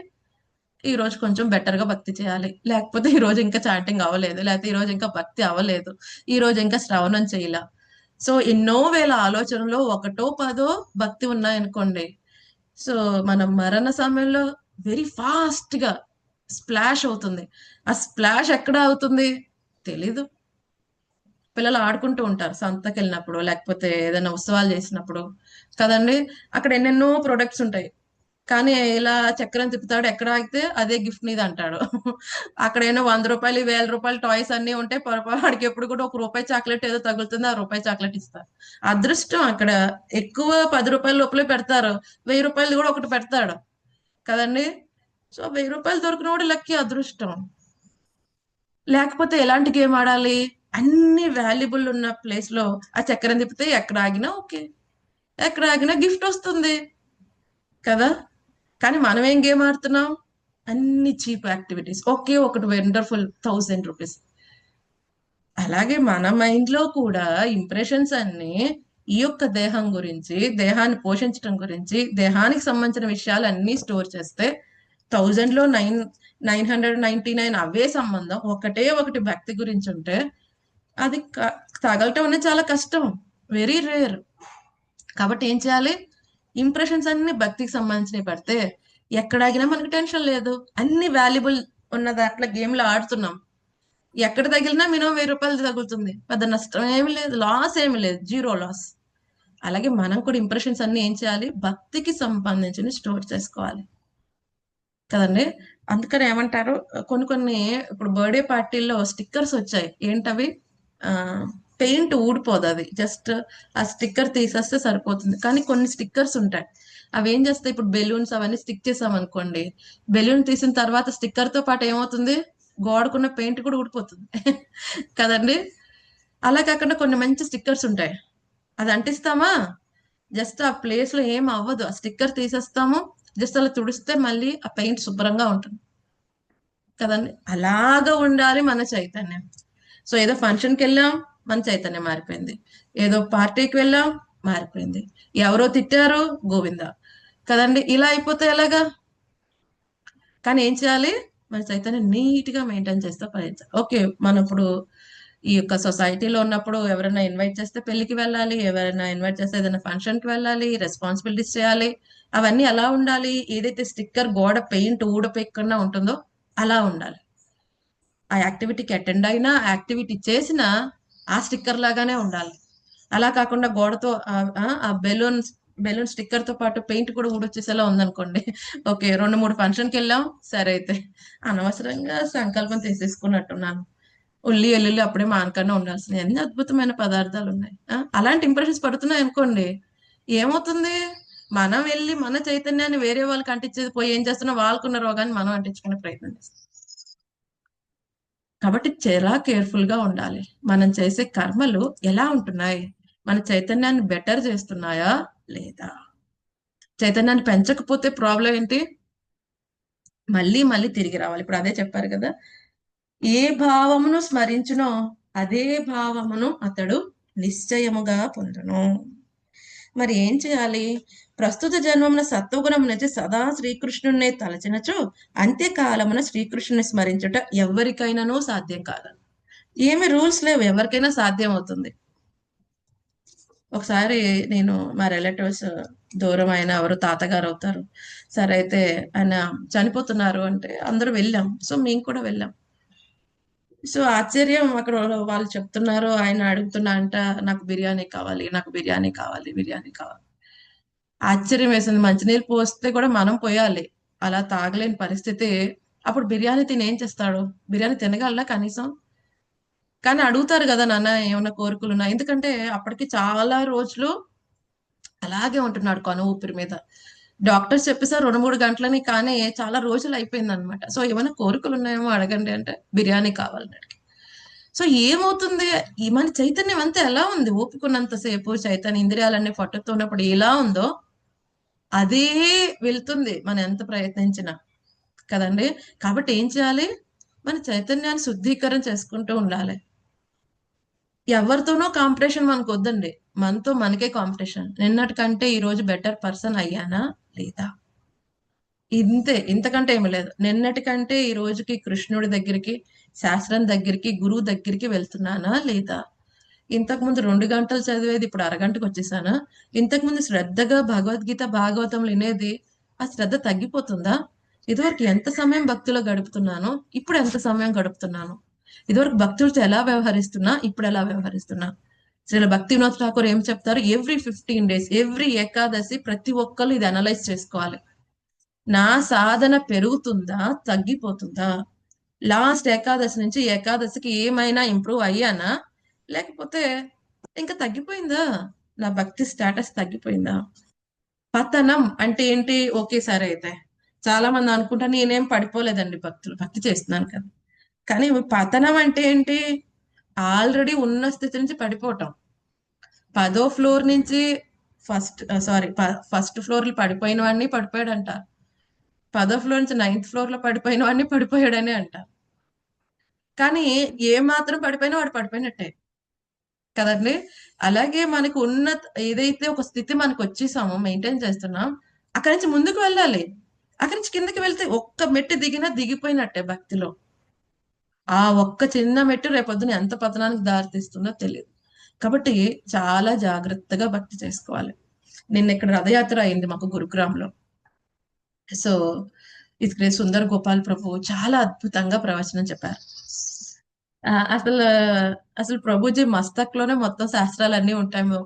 ఈ రోజు కొంచెం బెటర్ గా భక్తి చేయాలి, లేకపోతే ఈ రోజు ఇంకా చాటింగ్ అవ్వలేదు, లేకపోతే ఈ రోజు ఇంకా భక్తి అవ్వలేదు, ఈ రోజు ఇంకా శ్రవణం చేయాల. సో ఎన్నో వేల ఆలోచనలో ఒకటో పదో భక్తి ఉన్నాయనుకోండి, సో మన మరణ సమయంలో వెరీ ఫాస్ట్ గా స్ప్లాష్ అవుతుంది. ఆ స్ప్లాష్ ఎక్కడ అవుతుంది తెలీదు. పిల్లలు ఆడుకుంటూ ఉంటారు సంతకి వెళ్ళినప్పుడు, లేకపోతే ఏదైనా ఉత్సవాలు చేసినప్పుడు కదండి, అక్కడ ఎన్నెన్నో ప్రొడక్ట్స్ ఉంటాయి, కానీ ఇలా చక్రం తిప్పుతాడు, ఎక్కడ ఆగితే అదే గిఫ్ట్ నీది అంటాడు. అక్కడ ఏమో 100 రూపాయలు 1000 రూపాయలు టాయ్స్ అన్ని ఉంటాయి, వాడికి ఎప్పుడు కూడా ₹1 చాక్లెట్ ఏదో తగులుతుంది, ఆ ₹1 చాక్లెట్ ఇస్తారు. అదృష్టం అక్కడ ఎక్కువ 10 రూపాయల లోపలే పెడతారు, 1000 రూపాయలు కూడా ఒకటి పెడతాడు కదండి. సో 1000 రూపాయలు దొరికిన కూడా లక్కీ, అదృష్టం. లేకపోతే ఎలాంటి గేమ్ ఆడాలి, అన్ని వాల్యుబుల్ ఉన్న ప్లేస్ లో ఆ చక్రం తిప్పితే ఎక్కడ ఆగినా ఓకే, ఎక్కడ ఆగినా గిఫ్ట్ వస్తుంది కదా. కానీ మనం ఏం గేమ్ ఆడుతున్నాం? అన్ని చీప్ యాక్టివిటీస్, ఒకే ఒకటి వండర్ఫుల్ 1000 రూపీస్. అలాగే మన మైండ్ లో కూడా ఇంప్రెషన్స్ అన్ని ఈ యొక్క దేహం గురించి, దేహాన్ని పోషించడం గురించి, దేహానికి సంబంధించిన విషయాలు అన్ని స్టోర్ చేస్తే 1000 లో 999 అవే సంబంధం, ఒకటే ఒకటి భక్తి గురించి ఉంటే అది తగలటం అనేది చాలా కష్టం, వెరీ రేర్. కాబట్టి ఏం చేయాలి? ఇంప్రెషన్స్ అన్ని భక్తికి సంబంధించినవి పడితే ఎక్కడాగినా మనకు టెన్షన్ లేదు. అన్ని వాల్యుబుల్ ఉన్న దాంట్లో గేమ్లో ఆడుతున్నాం, ఎక్కడ తగిలినా మినిమం 1000 రూపాయలు తగులుతుంది, పెద్ద నష్టం ఏమి లేదు, లాస్ ఏమి లేదు, జీరో లాస్. అలాగే మనం కూడా ఇంప్రెషన్స్ అన్ని ఏం చేయాలి? భక్తికి సంబంధించి స్టోర్ చేసుకోవాలి కదండి. అందుకని ఏమంటారు, కొన్ని ఇప్పుడు బర్త్డే పార్టీల్లో స్టిక్కర్స్ వచ్చాయి. ఏంటవి? పెయింట్ ఊడిపోదు, అది జస్ట్ ఆ స్టిక్కర్ తీసేస్తే సరిపోతుంది. కానీ కొన్ని స్టిక్కర్స్ ఉంటాయి, అవి ఏం చేస్తాయి? ఇప్పుడు బెలూన్స్ అవన్నీ స్టిక్ చేసాం అనుకోండి, బెలూన్ తీసిన తర్వాత స్టిక్కర్ తో పాటు ఏమవుతుంది? గోడకున్న పెయింట్ కూడా ఊడిపోతుంది కదండి. అలా కాకుండా కొన్ని మంచి స్టిక్కర్స్ ఉంటాయి, అది అంటిస్తామా, జస్ట్ ఆ ప్లేస్ లో ఏం అవ్వదు, ఆ స్టిక్కర్ తీసేస్తాము, జస్ట్ అలా తుడిస్తే మళ్ళీ ఆ పెయింట్ శుభ్రంగా ఉంటుంది కదండి. అలాగా ఉండాలి మన చైతన్యం. సో ఏదో ఫంక్షన్కి వెళ్ళాం, మన చైతన్యం మారిపోయింది. ఏదో పార్టీకి వెళ్ళాం, మారిపోయింది. ఎవరో తిట్టారు, గోవింద కదండి. ఇలా అయిపోతే ఎలాగా? కానీ ఏం చేయాలి? మన చైతన్యం నీట్ గా మెయింటైన్ చేస్తే పనిచేయాలి. ఓకే, మనం ఇప్పుడు ఈ యొక్క సొసైటీలో ఉన్నప్పుడు ఎవరైనా ఇన్వైట్ చేస్తే పెళ్లికి వెళ్ళాలి, ఎవరైనా ఇన్వైట్ చేస్తే ఏదైనా ఫంక్షన్ కి వెళ్ళాలి, రెస్పాన్సిబిలిటీస్ చేయాలి. అవన్నీ ఎలా ఉండాలి? ఏదైతే స్టిక్కర్ గోడ పెయింట్ ఊడపెక్కకుండా ఉంటుందో అలా ఉండాలి. ఆ యాక్టివిటీకి అటెండ్ అయినా, యాక్టివిటీ చేసినా ఆ స్టిక్కర్ లాగానే ఉండాలి. అలా కాకుండా గోడతో ఆ బెలూన్ స్టిక్కర్ తో పాటు పెయింట్ కూడా ఊడొచ్చేసేలా ఉందనుకోండి, ఓకే 2-3 ఫంక్షన్కి వెళ్ళాం, సరే అయితే అనవసరంగా సంకల్పం తీసేసుకున్నట్టున్నాను, ఉల్లి వెల్లుల్లి అప్పుడే మానకుండా ఉండాల్సింది. ఎన్ని అద్భుతమైన పదార్థాలు ఉన్నాయి. అలాంటి ఇంప్రెషన్స్ పడుతున్నాయి అనుకోండి, ఏమవుతుంది? మనం వెళ్ళి మన చైతన్యాన్ని వేరే వాళ్ళకి అంటించేది పోయి ఏం చేస్తున్నాం? వాళ్ళకున్న రోగాన్ని మనం అంటించుకునే ప్రయత్నం చేస్తాం. కాబట్టి చాలా కేర్ఫుల్ గా ఉండాలి. మనం చేసే కర్మలు ఎలా ఉంటున్నాయి? మన చైతన్యాన్ని బెటర్ చేస్తున్నాయా లేదా? చైతన్యాన్ని పెంచకపోతే ప్రాబ్లం ఏంటి? మళ్ళీ మళ్ళీ తిరిగి రావాలి. ఇప్పుడు అదే చెప్పారు కదా, ఏ భావమును స్మరించునో అదే భావమును అతడు నిశ్చయముగా పొందును. మరి ఏం చేయాలి? ప్రస్తుత జన్మమున సత్వగుణమునచి సదా శ్రీకృష్ణునే తలచినచో అంత్యకాలమున శ్రీకృష్ణుని స్మరించుట ఎవరికైనానూ సాధ్యం కాదు. ఏమి రూల్స్ లేవు, ఎవరికైనా సాధ్యం అవుతుంది. ఒకసారి నేను మా రిలేటివ్స్ దూరం అయిన ఎవరు తాతగారు అవుతారు, సరే అయితే ఆయన చనిపోతున్నారు అంటే అందరూ వెళ్ళాం. సో మేము కూడా వెళ్ళాం. సో ఆశ్చర్యం, అక్కడ వాళ్ళు చెప్తున్నారు, ఆయన అడుగుతున్నా అంట, నాకు బిర్యానీ కావాలి, నాకు బిర్యానీ కావాలి, బిర్యానీ కావాలి. ఆశ్చర్యం వేసింది. మంచినీళ్ళు పోస్తే కూడా మనం పోయాలి, అలా తాగలేని పరిస్థితి. అప్పుడు బిర్యానీ తిని ఏం చేస్తాడు? బిర్యానీ తినగలడా కనీసం? కానీ అడుగుతారు కదా, నాన్న ఏమైనా కోరికలు ఉన్నా, ఎందుకంటే అప్పటికి చాలా రోజులు అలాగే ఉంటున్నాడు కను ఊపిరి మీద. డాక్టర్స్ చెప్పేసారు 2-3 గంటలని, కానీ చాలా రోజులు అయిపోయింది అనమాట. సో ఏమైనా కోరికలు ఉన్నాయేమో అడగండి అంటే బిర్యానీ కావాలని అడిగి. సో ఏమవుతుంది? ఈ మన చైతన్యం అంతా ఎలా ఉంది? ఊపుకున్నంతసేపు చైతన్య ఇంద్రియాలన్నీ పట్టుతూ ఉన్నప్పుడు ఎలా ఉందో అదే వెళ్తుంది మనం ఎంత ప్రయత్నించినా కదండి. కాబట్టి ఏం చేయాలి? మన చైతన్యాన్ని శుద్ధీకరణ చేసుకుంటూ ఉండాలి. ఎవరితోనో కాంపిటీషన్ మనకు వద్దండి, మనతో మనకే కాంపిటీషన్. నిన్నటికంటే ఈ రోజు బెటర్ పర్సన్ అయ్యానా లేదా? ఇంతే, ఇంతకంటే ఏమి లేదు. నిన్నటికంటే ఈ రోజుకి కృష్ణుడి దగ్గరికి, శాస్త్రం దగ్గరికి, గురువు దగ్గరికి వెళ్తున్నానా లేదా? ఇంతకు ముందు 2 గంటలు చదివేది ఇప్పుడు అరగంటకు వచ్చేసానా? ఇంతకు ముందు శ్రద్ధగా భగవద్గీత భాగవతం వినేది, ఆ శ్రద్ధ తగ్గిపోతుందా? ఇదివరకు ఎంత సమయం భక్తిలో గడుపుతున్నాను, ఇప్పుడు ఎంత సమయం గడుపుతున్నాను? ఇదివరకు భక్తులతో ఎలా వ్యవహరిస్తున్నా, ఇప్పుడు ఎలా వ్యవహరిస్తున్నా? శ్రీల భక్తి వినోద్ ఠాకూర్ ఏం చెప్తారు? ఎవ్రీ 15 days, ఎవ్రీ ఏకాదశి ప్రతి ఒక్కరు ఇది అనలైజ్ చేసుకోవాలి. నా సాధన పెరుగుతుందా, తగ్గిపోతుందా? లాస్ట్ ఏకాదశి నుంచి ఏకాదశికి ఏమైనా ఇంప్రూవ్ అయ్యానా, లేకపోతే ఇంకా తగ్గిపోయిందా? నా భక్తి స్టేటస్ తగ్గిపోయిందా? పతనం అంటే ఏంటి? ఒకేసారి అయితే చాలా మంది అనుకుంటారు, నేనేం పడిపోలేదండి, భక్తి చేస్తున్నాను కదా. కానీ పతనం అంటే ఏంటి? ఆల్రెడీ ఉన్న స్థితి నుంచి పడిపోవటం. 10వ ఫ్లోర్ నుంచి ఫస్ట్ ఫ్లోర్లు పడిపోయిన వాడిని పడిపోయాడంట. 10వ ఫ్లోర్ నుంచి 9th ఫ్లోర్ లో పడిపోయిన వాడిని పడిపోయాడని అంట. కానీ ఏ మాత్రం పడిపోయినా వాడు పడిపోయినట్టే కదండి. అలాగే మనకు ఉన్న ఏదైతే ఒక స్థితి మనకు వచ్చేసామో మెయింటైన్ చేస్తున్నాం, అక్కడి నుంచి ముందుకు వెళ్ళాలి. అక్కడి నుంచి కిందకి వెళ్తే ఒక్క మెట్టు దిగినా దిగిపోయినట్టే భక్తిలో. ఆ ఒక్క చిన్న మెట్టు రేపొద్దున ఎంత పతనానికి దారితీస్తుందో తెలియదు. కాబట్టి చాలా జాగ్రత్తగా భక్తి చేసుకోవాలి. నిన్న ఇక్కడ రథయాత్ర అయింది మాకు గురుగ్రామ్లో. సో ఇక్కడే సుందర్ గోపాల్ ప్రభు చాలా అద్భుతంగా ప్రవచనం చెప్పారు. అసలు ప్రభుజీ మస్తక్ లోనే మొత్తం శాస్త్రాలన్నీ ఉంటాయి.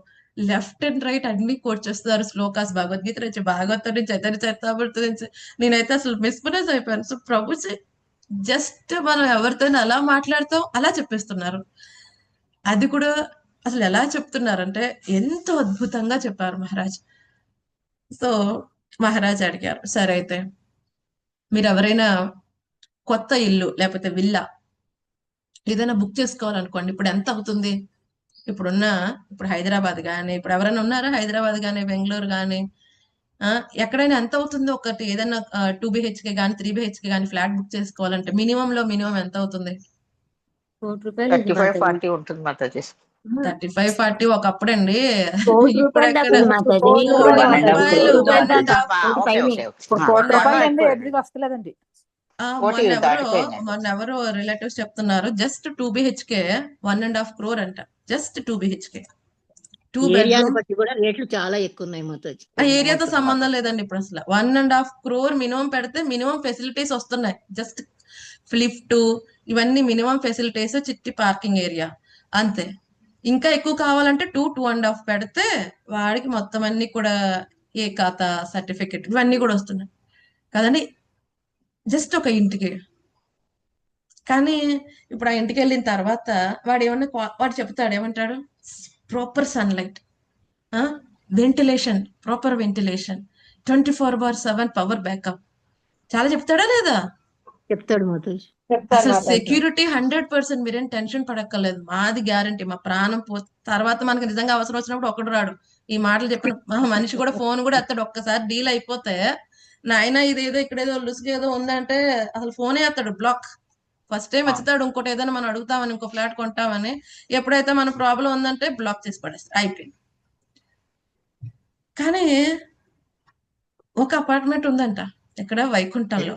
లెఫ్ట్ అండ్ రైట్ అన్ని కోట్ చేస్తున్నారు. శ్లోకాస్ భగవద్గీత నుంచి, భాగవతం నుంచి, చైతన్య చరితామృతం నుంచి. నేనైతే అసలు మిస్ప్రొనౌన్స్ అయిపోయాను. సో ప్రభుజీ జస్ట్ మనం ఎవరితో ఎలా మాట్లాడతాం అలా చెప్పేస్తున్నారు. అది కూడా అసలు ఎలా చెప్తున్నారంటే ఎంతో అద్భుతంగా చెప్పారు మహారాజ్. సో మహారాజ్ అడిగారు, సరే అయితే మీరు ఎవరైనా కొత్త ఇల్లు లేకపోతే విల్లా ఏదైనా బుక్ చేసుకోవాలనుకోండి, ఇప్పుడు ఎంత అవుతుంది? ఇప్పుడు హైదరాబాద్ కానీ, ఇప్పుడు ఎవరైనా ఉన్నారా హైదరాబాద్ కానీ, బెంగళూరు కానీ, ఎక్కడైనా ఎంత అవుతుంది? ఒకటి ఏదైనా 2 BHK కానీ 3 BHK కానీ ఫ్లాట్ బుక్ చేసుకోవాలంటే మినిమం ఎంత అవుతుంది? 35-40 ఉంటుంది మాతాజీ. 35-40 ఒకప్పుడండి. ₹1 ఇప్పుడు ఎక్కడ మాతాజీ. ₹1 వస్తలేదండి. మొన్నెవరో రిలేటివ్స్ చెప్తున్నారు, జస్ట్ 2 BHK 1.5 crore అంట. జస్ట్ 2 BHK 2 ఏరియాని bedroom. బట్టి కూడా రేట్లు చాలా ఎక్కువ ఉన్నాయి మాతాజీ. ఆ ఏరియాతో సంబంధం లేదండి. ఇప్పుడు అసలు 1.5 crore మినిమం పెడితే మినిమం ఫెసిలిటీస్ వస్తున్నాయి. జస్ట్ లిఫ్ట్ ఇవన్నీ మినిమం ఫెసిలిటీస్, చిట్టి పార్కింగ్ ఏరియా అంతే. ఇంకా ఎక్కువ కావాలంటే 2.5 పెడితే వాడికి మొత్తం అన్ని కూడా ఏ ఖాతా సర్టిఫికెట్ ఇవన్నీ కూడా వస్తున్నాయి కదండి, జస్ట్ ఒక ఇంటికి. కానీ ఇప్పుడు ఆ ఇంటికి వెళ్ళిన తర్వాత వాడు చెప్తాడు, ఏమంటాడు? Proper sunlight, ventilation, proper ventilation, 24/7 power backup. చాలా చెప్తాడా లేదా? చెప్తాడు మాతాజీ. అసలు సెక్యూరిటీ 100%. మీరేం టెన్షన్ పడక్కర్లేదు. మాది గ్యారంటీ. మా ప్రాణం తర్వాత మనకి నిజంగా అవసరం వచ్చినప్పుడు ఒకడు రాడు. ఈ మాటలు చెప్పిన మనిషి కూడా ఫోన్ కూడా ఎత్తాడు. ఒక్కసారి డీల్ అయిపోతే, నాయన ఇదేదో ఇక్కడేదో లుసుగేదో ఉందంటే అసలు ఫోనే ఎత్తాడు, బ్లాక్. ఫస్ట్ టైం వచ్చుతాడు, ఇంకోటి ఏదైనా మనం అడుగుతామని, ఇంకో ఫ్లాట్ కొంటామని. ఎప్పుడైతే మన ప్రాబ్లం ఉందంటే బ్లాక్ చేసి పడేస్తారు, అయిపోయింది. కానీ ఒక అపార్ట్మెంట్ ఉందంట ఇక్కడ వైకుంఠంలో.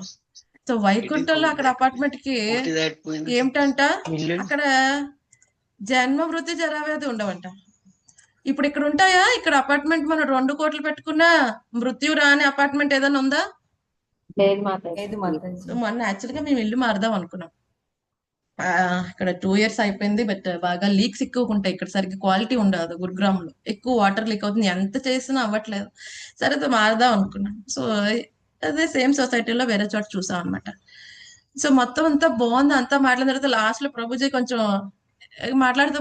సో వైకుంఠంలో అక్కడ అపార్ట్మెంట్ కి ఏమిటంట, అక్కడ జన్మ మృతి జరావ్యాధి ఉండవంట. ఇప్పుడు ఇక్కడ ఉంటాయా? ఇక్కడ అపార్ట్మెంట్ మనం 2 కోట్లు పెట్టుకున్నా మృత్యు రాని అపార్ట్మెంట్ ఏదైనా ఉందా? లేదు మాతాజీ. లేదు మాతాజీ. సో మొన్న యాక్చువల్ గా మేము ఇల్లు మారదాం అనుకున్నాం. ఇక్కడ 2 years అయిపోయింది. బట్ బాగా లీక్స్ ఎక్కువ ఉంటాయి ఇక్కడ. సరిగ్గా క్వాలిటీ ఉండదు. గురుగ్రామ్ లో ఎక్కువ వాటర్ లీక్ అవుతుంది. ఎంత చేసినా అవ్వట్లేదు. సరే మారదాం అనుకున్నాం. సో అదే సేమ్ సొసైటీలో వేరే చోట చూసాం అనమాట. సో మొత్తం అంతా బాగుంది. అంతా మాట్లాడిన తర్వాత లాస్ట్ లో ప్రభుజీ కొంచెం మాట్లాడుతూ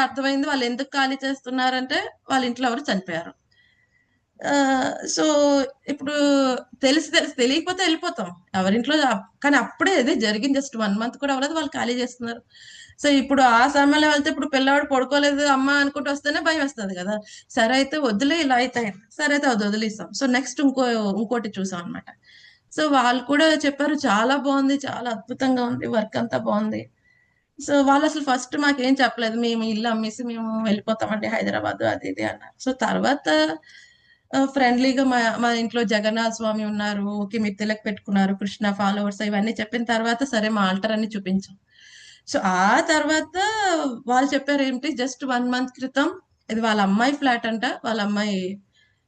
అర్థమైంది వాళ్ళు ఎందుకు ఖాళీ చేస్తున్నారంటే వాళ్ళ ఇంట్లో ఎవరు చనిపోయారు. సో ఇప్పుడు తెలియకపోతే వెళ్ళిపోతాం ఎవరింట్లో. కానీ అప్పుడే అదే జరిగింది. జస్ట్ 1 month కూడా అవ్వలేదు, వాళ్ళు ఖాళీ చేస్తున్నారు. సో ఇప్పుడు ఆ సమయంలో వెళ్తే ఇప్పుడు పిల్లవాడు పడుకోలేదు అమ్మ అనుకుంటూ వస్తేనే భయం వేస్తుంది కదా. సరే అయితే వదిలే, ఇలా అయితే సరే అయితే అది వదిలేస్తాం. సో నెక్స్ట్ ఇంకోటి చూసాం అనమాట. సో వాళ్ళు కూడా చెప్పారు చాలా బాగుంది, చాలా అద్భుతంగా ఉంది, వర్క్ అంతా బాగుంది. సో వాళ్ళు అసలు ఫస్ట్ మాకేం చెప్పలేదు, మేము ఇల్లు అమ్మేసి మేము వెళ్ళిపోతామండి హైదరాబాద్ అది ఇది అన్నారు. సో తర్వాత ఫ్రెండ్లీగా మా ఇంట్లో జగన్నాథ స్వామి ఉన్నారు, ఓకే మీరు తిలక్ పెట్టుకున్నారు, కృష్ణ ఫాలోవర్స్ ఇవన్నీ చెప్పిన తర్వాత సరే మా ఆల్టర్ అన్ని చూపించాం. సో ఆ తర్వాత వాళ్ళు చెప్పారు ఏంటి, జస్ట్ 1 month క్రితం ఇది వాళ్ళ అమ్మాయి ఫ్లాట్ అంట. వాళ్ళ అమ్మాయి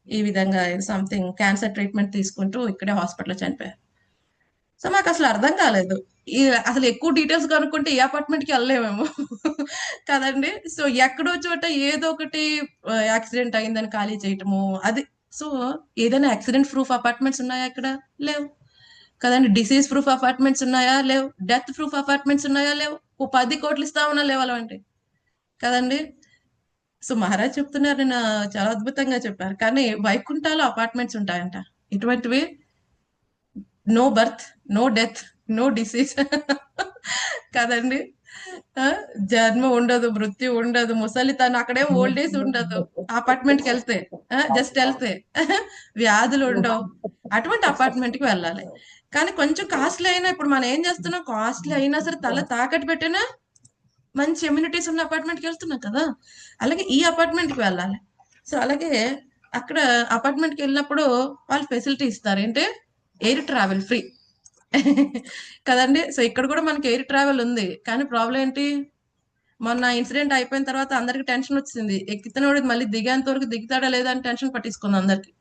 ఈ విధంగా సంథింగ్ క్యాన్సర్ ట్రీట్మెంట్ తీసుకుంటూ ఇక్కడే హాస్పిటల్లో చనిపోయారు. సో మాకు అసలు అర్థం కాలేదు. అసలు ఎక్కువ డీటెయిల్స్ కనుక్కుంటే ఏ అపార్ట్మెంట్ కి వెళ్ళలేమేమో కదండి. సో ఎక్కడో చోట ఏదో ఒకటి యాక్సిడెంట్ అయిందని ఖాళీ చేయటము అది. సో ఏదైనా యాక్సిడెంట్ ప్రూఫ్ అపార్ట్మెంట్స్ ఉన్నాయా? ఇక్కడ లేవు కదండి. డిసీజ్ ప్రూఫ్ అపార్ట్మెంట్స్ ఉన్నాయా? లేవు. డెత్ ప్రూఫ్ అపార్ట్మెంట్స్ ఉన్నాయా? లేవు. 10 కోట్లు ఇస్తామన్నా లేవాలంటే కదండి. సో మహారాజ్ చెప్తున్నారు, నేను చాలా అద్భుతంగా చెప్పారు. కానీ వైకుంఠాలో అపార్ట్మెంట్స్ ఉంటాయంట. ఇటువంటివి no birth, no death, no disease కదండి. ఆ, జన్మ ఉండదు, మృత్యు ఉండదు, ముసలితనం, అక్కడే ఓల్డ్ ఏజ్ ఉండదు. అపార్ట్మెంట్ కి వెళ్తే జస్ట్ వెళ్తే వ్యాధులు ఉండవు. అటువంటి అపార్ట్మెంట్ కి వెళ్ళాలి. కానీ కొంచెం కాస్ట్లీ అయినా, ఇప్పుడు మనం ఏం చేస్తున్నాం, కాస్ట్లీ అయినా సరే తల తాకట్టు పెట్టినా మంచి ఎమ్యూనిటీస్ ఉన్న అపార్ట్మెంట్ కి వెళ్తున్నాం కదా. అలాగే ఈ అపార్ట్మెంట్ కి వెళ్ళాలి. సో అలాగే అక్కడ అపార్ట్మెంట్ కి వెళ్ళినప్పుడు వాళ్ళు ఫెసిలిటీ ఇస్తారు, ఏంటి, ఎయిర్ ట్రావెల్ ఫ్రీ కదండి. సో ఇక్కడ కూడా మనకి ఎయిర్ ట్రావెల్ ఉంది, కానీ ప్రాబ్లం ఏంటి, మొన్న ఇన్సిడెంట్ అయిపోయిన తర్వాత అందరికి టెన్షన్ వచ్చింది. ఎక్కితేనోడు మళ్ళీ దిగేంత వరకు దిగుతాడా లేదా అని టెన్షన్ పట్టించుకుంది అందరికి.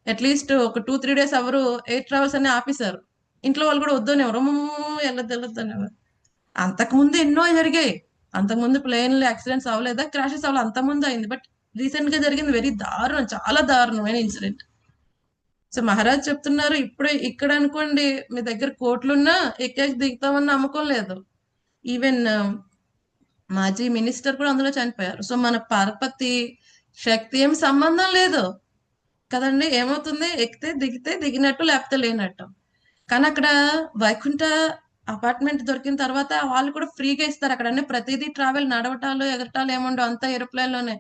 అట్లీస్ట్ ఒక 2-3 days ఎవరు ఎయిర్ ట్రావెల్స్ అన్ని ఆపేశారు. ఇంట్లో వాళ్ళు కూడా వద్దనే ఎవరు వెళ్ళొద్దు అనేవారు. అంతకుముందు ఎన్నో జరిగాయి. అంతకుముందు ప్లేన్లు యాక్సిడెంట్స్ అవ్వలేదా, క్రాషెస్ అవ్వలేదు, అంతకుముందు అయింది. బట్ రీసెంట్ గా జరిగింది వెరీ దారుణం, చాలా దారుణమైన ఇన్సిడెంట్. సో మహారాజ్ చెప్తున్నారు, ఇప్పుడే ఇక్కడ అనుకోండి మీ దగ్గర కోట్లున్నా ఎక్కేసి దిగుతామని నమ్మకం లేదు. ఈవెన్ మాజీ మినిస్టర్ కూడా అందులో చనిపోయారు. సో మన పరపతి శక్తి ఏం సంబంధం లేదు కదండి. ఏమవుతుంది, ఎక్కితే దిగితే దిగినట్టు, లేకపోతే లేనట్టు. కానీ అక్కడ వైకుంఠ అపార్ట్మెంట్ దొరికిన తర్వాత వాళ్ళు కూడా ఫ్రీగా ఇస్తారు. అక్కడ అన్ని ప్రతిదీ ట్రావెల్, నడవటాలు ఎగరటాలు ఏముండవు, అంతా ఏరోప్లేన్ లోనే.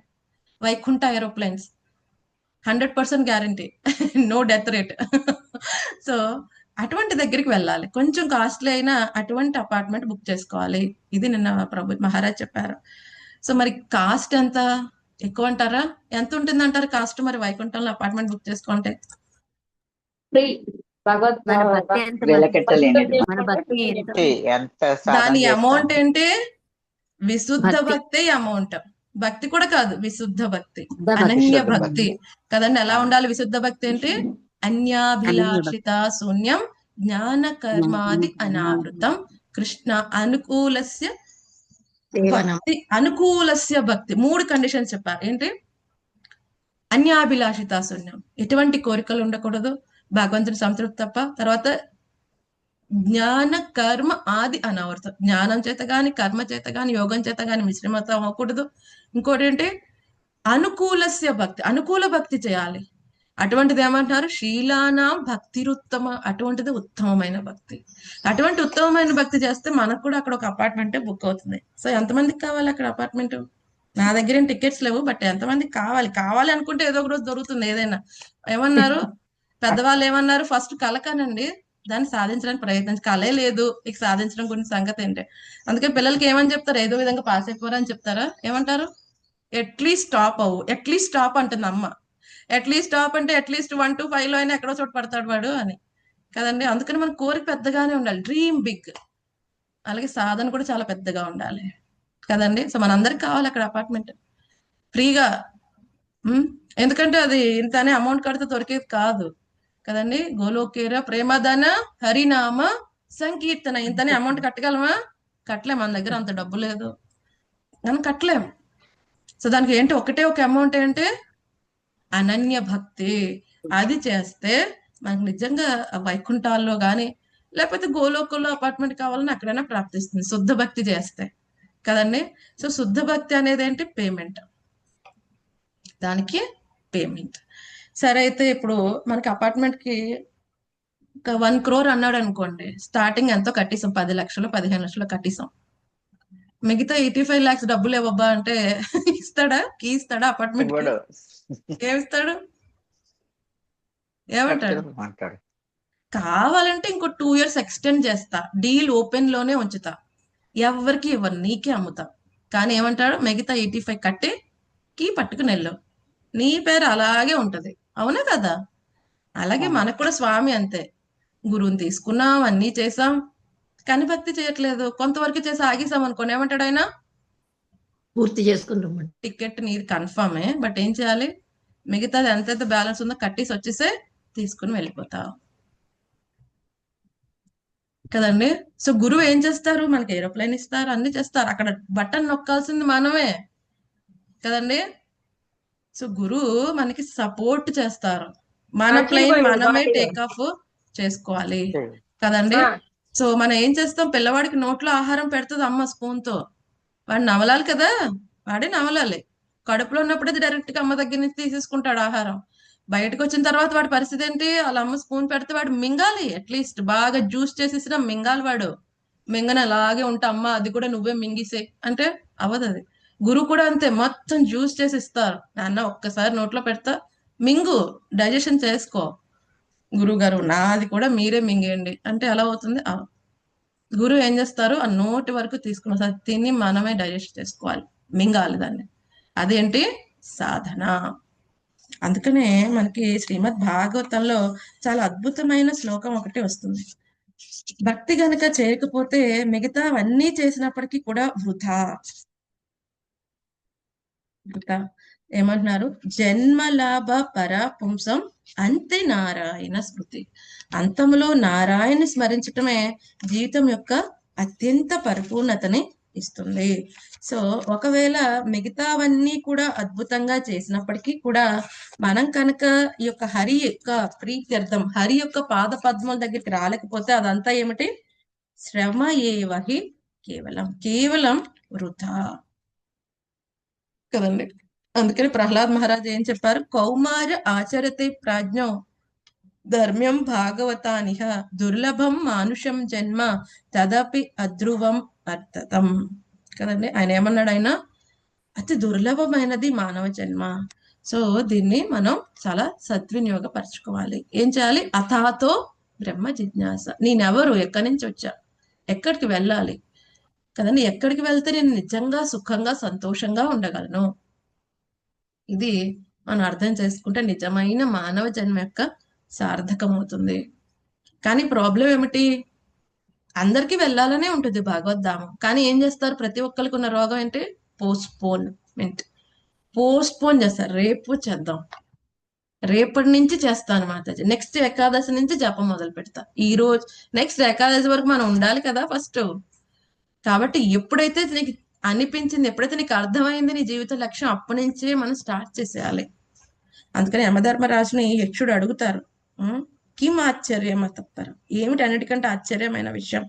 Vaikuntha aeroplanes 100% guarantee, no death rate. So అటువంటి దగ్గరికి వెళ్ళాలి. కొంచెం కాస్ట్లీ అయినా అటువంటి అపార్ట్మెంట్ బుక్ చేసుకోవాలి. ఇది నిన్న ప్రభు మహారాజ్ చెప్పారు. సో మరి కాస్ట్ ఎంత ఎక్కువ అంటారా, ఎంత ఉంటుంది అంటారు కాస్ట్ మరి వైకుంఠంలో అపార్ట్మెంట్ బుక్ చేసుకుంటే? ఫ్రీ. భగవత్ మన భక్తి ఎంత వెలకట్టలేనిది. మన భక్తి ఎంత ఎంత సాధన దాని చేస్తాం. అమౌంట్ ఏంటి, విశుద్ధ భక్తి. భక్తి అమౌంట్. భక్తి కూడా కాదు, విశుద్ధ భక్తి, శుద్ధ భక్తి. అనన్య విశుద్ధ భక్తి కదండి. ఎలా ఉండాలి విశుద్ధ భక్తి ఏంటి, అన్యాభిలాషిత శూన్యం జ్ఞాన కర్మాది అనావృతం కృష్ణ అనుకూలస్య సేవనం. భక్తి. అనుకూలస్య భక్తి 3 కండిషన్స్ చెప్పారు. ఏంటి, అన్యాభిలాషిత శూన్యం, ఎటువంటి కోరికలు ఉండకూడదు, భగవంతుని సంతృప్తి తప్ప. తర్వాత జ్ఞాన కర్మ ఆది అనావృతం, జ్ఞానం చేత గాని కర్మ చేత గాని యోగం చేత గాని మిశ్రమతం అవ్వకూడదు. ఇంకోటి ఏంటి, అనుకూలస్య భక్తి, అనుకూల భక్తి చేయాలి. అటువంటిది ఏమంటున్నారు, శీలానాం భక్తిరుత్తమ, అటువంటిది ఉత్తమమైన భక్తి. అటువంటి ఉత్తమమైన భక్తి చేస్తే మనకు కూడా అక్కడ ఒక అపార్ట్మెంట్ బుక్ అవుతుంది. సో ఎంతమందికి కావాలి అక్కడ అపార్ట్మెంట్? నా దగ్గర ఏం టికెట్స్ లేవు, బట్ ఎంతమందికి కావాలి? కావాలి అనుకుంటే ఏదో ఒక రోజు దొరుకుతుంది ఏదైనా. ఏమన్నారు పెద్దవాళ్ళు, ఏమన్నారు, ఫస్ట్ కలకనండి, దాన్ని సాధించడానికి ప్రయత్నించి, కలే లేదు ఇక సాధించడం గురించి సంగతి ఏంటి. అందుకే పిల్లలకి ఏమని చెప్తారు, ఏదో విధంగా పాస్ అయిపోరని చెప్తారా, ఏమంటారు, ఎట్లీస్ట్ టాప్ అవ్వు. ఎట్లీస్ట్ టాప్ అంటుంది అమ్మ. అట్లీస్ట్ టాప్ అంటే అట్లీస్ట్ 1 to 5 లో అయినా ఎక్కడో చోట పడతాడు వాడు అని కదండి. అందుకని మన కోరిక పెద్దగానే ఉండాలి, డ్రీమ్ బిగ్. అలాగే సాధన కూడా చాలా పెద్దగా ఉండాలి కదండి. సో మనందరికి కావాలి అక్కడ అపార్ట్మెంట్ ఫ్రీగా. ఎందుకంటే అది ఇంతనే అమౌంట్ కడితే దొరికేది కాదు కదండి. గోలోకేర ప్రేమదాన హరినామ సంకీర్తన, ఇంతనే అమౌంట్ కట్టగలమా? కట్టలేం, మన దగ్గర అంత డబ్బు లేదు, మనం కట్టలేం. సో దానికి ఏంటి, ఒకటే ఒక అమౌంట్ ఏంటి, అనన్య భక్తి. అది చేస్తే మనకు నిజంగా వైకుంఠాల్లో గాని లేకపోతే గోలోకంలో అపార్ట్మెంట్ కావాలని అక్కడైనా ప్రాప్తిస్తుంది, శుద్ధ భక్తి చేస్తే కదండి. సో శుద్ధ భక్తి అనేది ఏంటి, పేమెంట్, దానికి పేమెంట్. సరే అయితే ఇప్పుడు మనకి అపార్ట్మెంట్ కి 1 crore అన్నాడు అనుకోండి, స్టార్టింగ్ ఎంతో కట్టేసాం, 10 లక్షలు 15 లక్షలు కట్టేసాం. మిగతా 85 lakhs డబ్బులు ఇవ్వబ్బా అంటే ఇస్తాడా? కీ ఇస్తాడా అపార్ట్మెంట్ కి? ఇవ్వడు. ఏమిస్తాడు, ఏమంటాడు, అంటాడు. కావాలంటే ఇంకో 2 years ఎక్స్టెండ్ చేస్తా, డీల్ ఓపెన్ లోనే ఉంచుతా, ఎవరికి ఇవ్వను, నీకే అమ్ముతా. కానీ ఏమంటాడు, మిగతా 85 కట్టి కీ పట్టుకుని వెళ్ళు, నీ పేరు అలాగే ఉంటది. అవునా కదా? అలాగే మనకు కూడా స్వామి అంతే, గురువుని తీసుకున్నాం, అన్ని చేసాం, కానీ భక్తి చేయట్లేదు, కొంతవరకు చేసి ఆగేసాం అనుకోండి, ఏమంటాడు ఆయన, పూర్తి చేసుకుంటాం. టికెట్ నీది కన్ఫర్మే, బట్ ఏం చేయాలి, మిగతాది ఎంతైతే బ్యాలెన్స్ ఉందో కట్టేసి వచ్చేసే, తీసుకుని వెళ్ళిపోతావు కదండి. సో గురువు ఏం చేస్తారు, మనకి ఏరోప్లేన్ ఇస్తారు, అన్ని చేస్తారు, అక్కడ బటన్ నొక్కాల్సింది మనమే కదండి. సో గురువు మనకి సపోర్ట్ చేస్తారు, మన ప్లేన్ మనమే టేక్ ఆఫ్ చేసుకోవాలి కదండి. సో మనం ఏం చేస్తాం, పిల్లవాడికి నోట్లో ఆహారం పెడుతుంది అమ్మ స్పూన్ తో, వాడు నవలాలి కదా, వాడే నవలాలి. కడుపులో ఉన్నప్పుడు అది డైరెక్ట్ గా అమ్మ దగ్గర నుంచి తీసేసుకుంటాడు ఆహారం. బయటకు వచ్చిన తర్వాత వాడి పరిస్థితి ఏంటి, వాళ్ళ అమ్మ స్పూన్ పెడితే వాడు మింగాలి, అట్లీస్ట్ బాగా జ్యూస్ చేసేసిన మింగాలి వాడు. మింగన అలాగే ఉంటా అమ్మ అది కూడా నువ్వే మింగిసే అంటే అవ్వదు అది. గురువు కూడా అంతే, మొత్తం జ్యూస్ చేసి ఇస్తారు. నాన్న ఒక్కసారి నోట్లో పెడతా, మింగు, డైజెషన్ చేసుకో. గురువు గారు నాది కూడా మీరే మింగేయండి అంటే ఎలా అవుతుంది? గురువు ఏం చేస్తారు, ఆ నోటి వరకు తీసుకున్న సార్ తిని మనమే డైజెస్ట్ చేసుకోవాలి, మింగాలి దాన్ని. అదేంటి? సాధన. అందుకనే మనకి శ్రీమద్ భాగవతంలో చాలా అద్భుతమైన శ్లోకం ఒకటి వస్తుంది. భక్తి గనక చేయకపోతే మిగతా అవన్నీ చేసినప్పటికీ కూడా వృధా. వృధా. ఏమంటున్నారు? జన్మలాభ పరాపుంసం అంతే నారాయణ స్మృతి. అంతములో నారాయణ స్మరించటమే జీవితం యొక్క అత్యంత పరిపూర్ణతని ఇస్తుంది. సో ఒకవేళ మిగతావన్నీ కూడా అద్భుతంగా చేసినప్పటికీ కూడా మనం కనుక ఈ యొక్క హరి యొక్క ప్రీత్యర్థం, హరి యొక్క పాద పద్మల దగ్గరికి రాలేకపోతే అదంతా ఏమిటి? శ్రమ ఏవహి కేవలం, కేవలం వృధా కదండి. అందుకని ప్రహ్లాద్ మహారాజ్ ఏం చెప్పారు? కౌమార ఆచరతే ప్రాజ్ఞో ధర్మ్యం భాగవతానిహ దుర్లభం మానుషం జన్మ తదపి అధ్రువం అర్థతం. కదండి, ఆయన ఏమన్నాడు? ఆయన అతి దుర్లభమైనది మానవ జన్మ. సో దీన్ని మనం చాలా సద్వినియోగపరచుకోవాలి. ఏం చేయాలి? అథాతో బ్రహ్మ జిజ్ఞాస. నేనెవరు, ఎక్కడి నుంచి వచ్చా, ఎక్కడికి వెళ్ళాలి కదండి, ఎక్కడికి వెళ్తే నేను నిజంగా సుఖంగా సంతోషంగా ఉండగలను. ఇది మనం అర్థం చేసుకుంటే నిజమైన మానవ జన్మ యొక్క సార్థకం అవుతుంది. కానీ ప్రాబ్లం ఏమిటి? అందరికీ వెళ్ళాలనే ఉంటుంది భగవద్ధామం, కానీ ఏం చేస్తారు? ప్రతి ఒక్కరికి ఉన్న రోగం ఏంటి? పోస్ట్పోన్మెంట్. పోస్ట్పోన్ చేస్తారు. రేపు చేద్దాం, రేపటి నుంచి చేస్తాను మాతాజీ, నెక్స్ట్ ఏకాదశి నుంచి జపం మొదలు పెడతా, ఈ రోజు నెక్స్ట్ ఏకాదశి వరకు మనం ఉండాలి కదా ఫస్ట్. కాబట్టి ఎప్పుడైతే నీకు అనిపించింది, ఎప్పుడైతే నీకు అర్థమైంది నీ జీవిత లక్ష్యం, అప్పటి నుంచే మనం స్టార్ట్ చేసేయాలి. అందుకని యమధర్మరాజుని యక్షుడు అడుగుతారు, కిం ఆశ్చర్యం తప్పరు, ఏమిటి అన్నిటికంటే ఆశ్చర్యమైన విషయం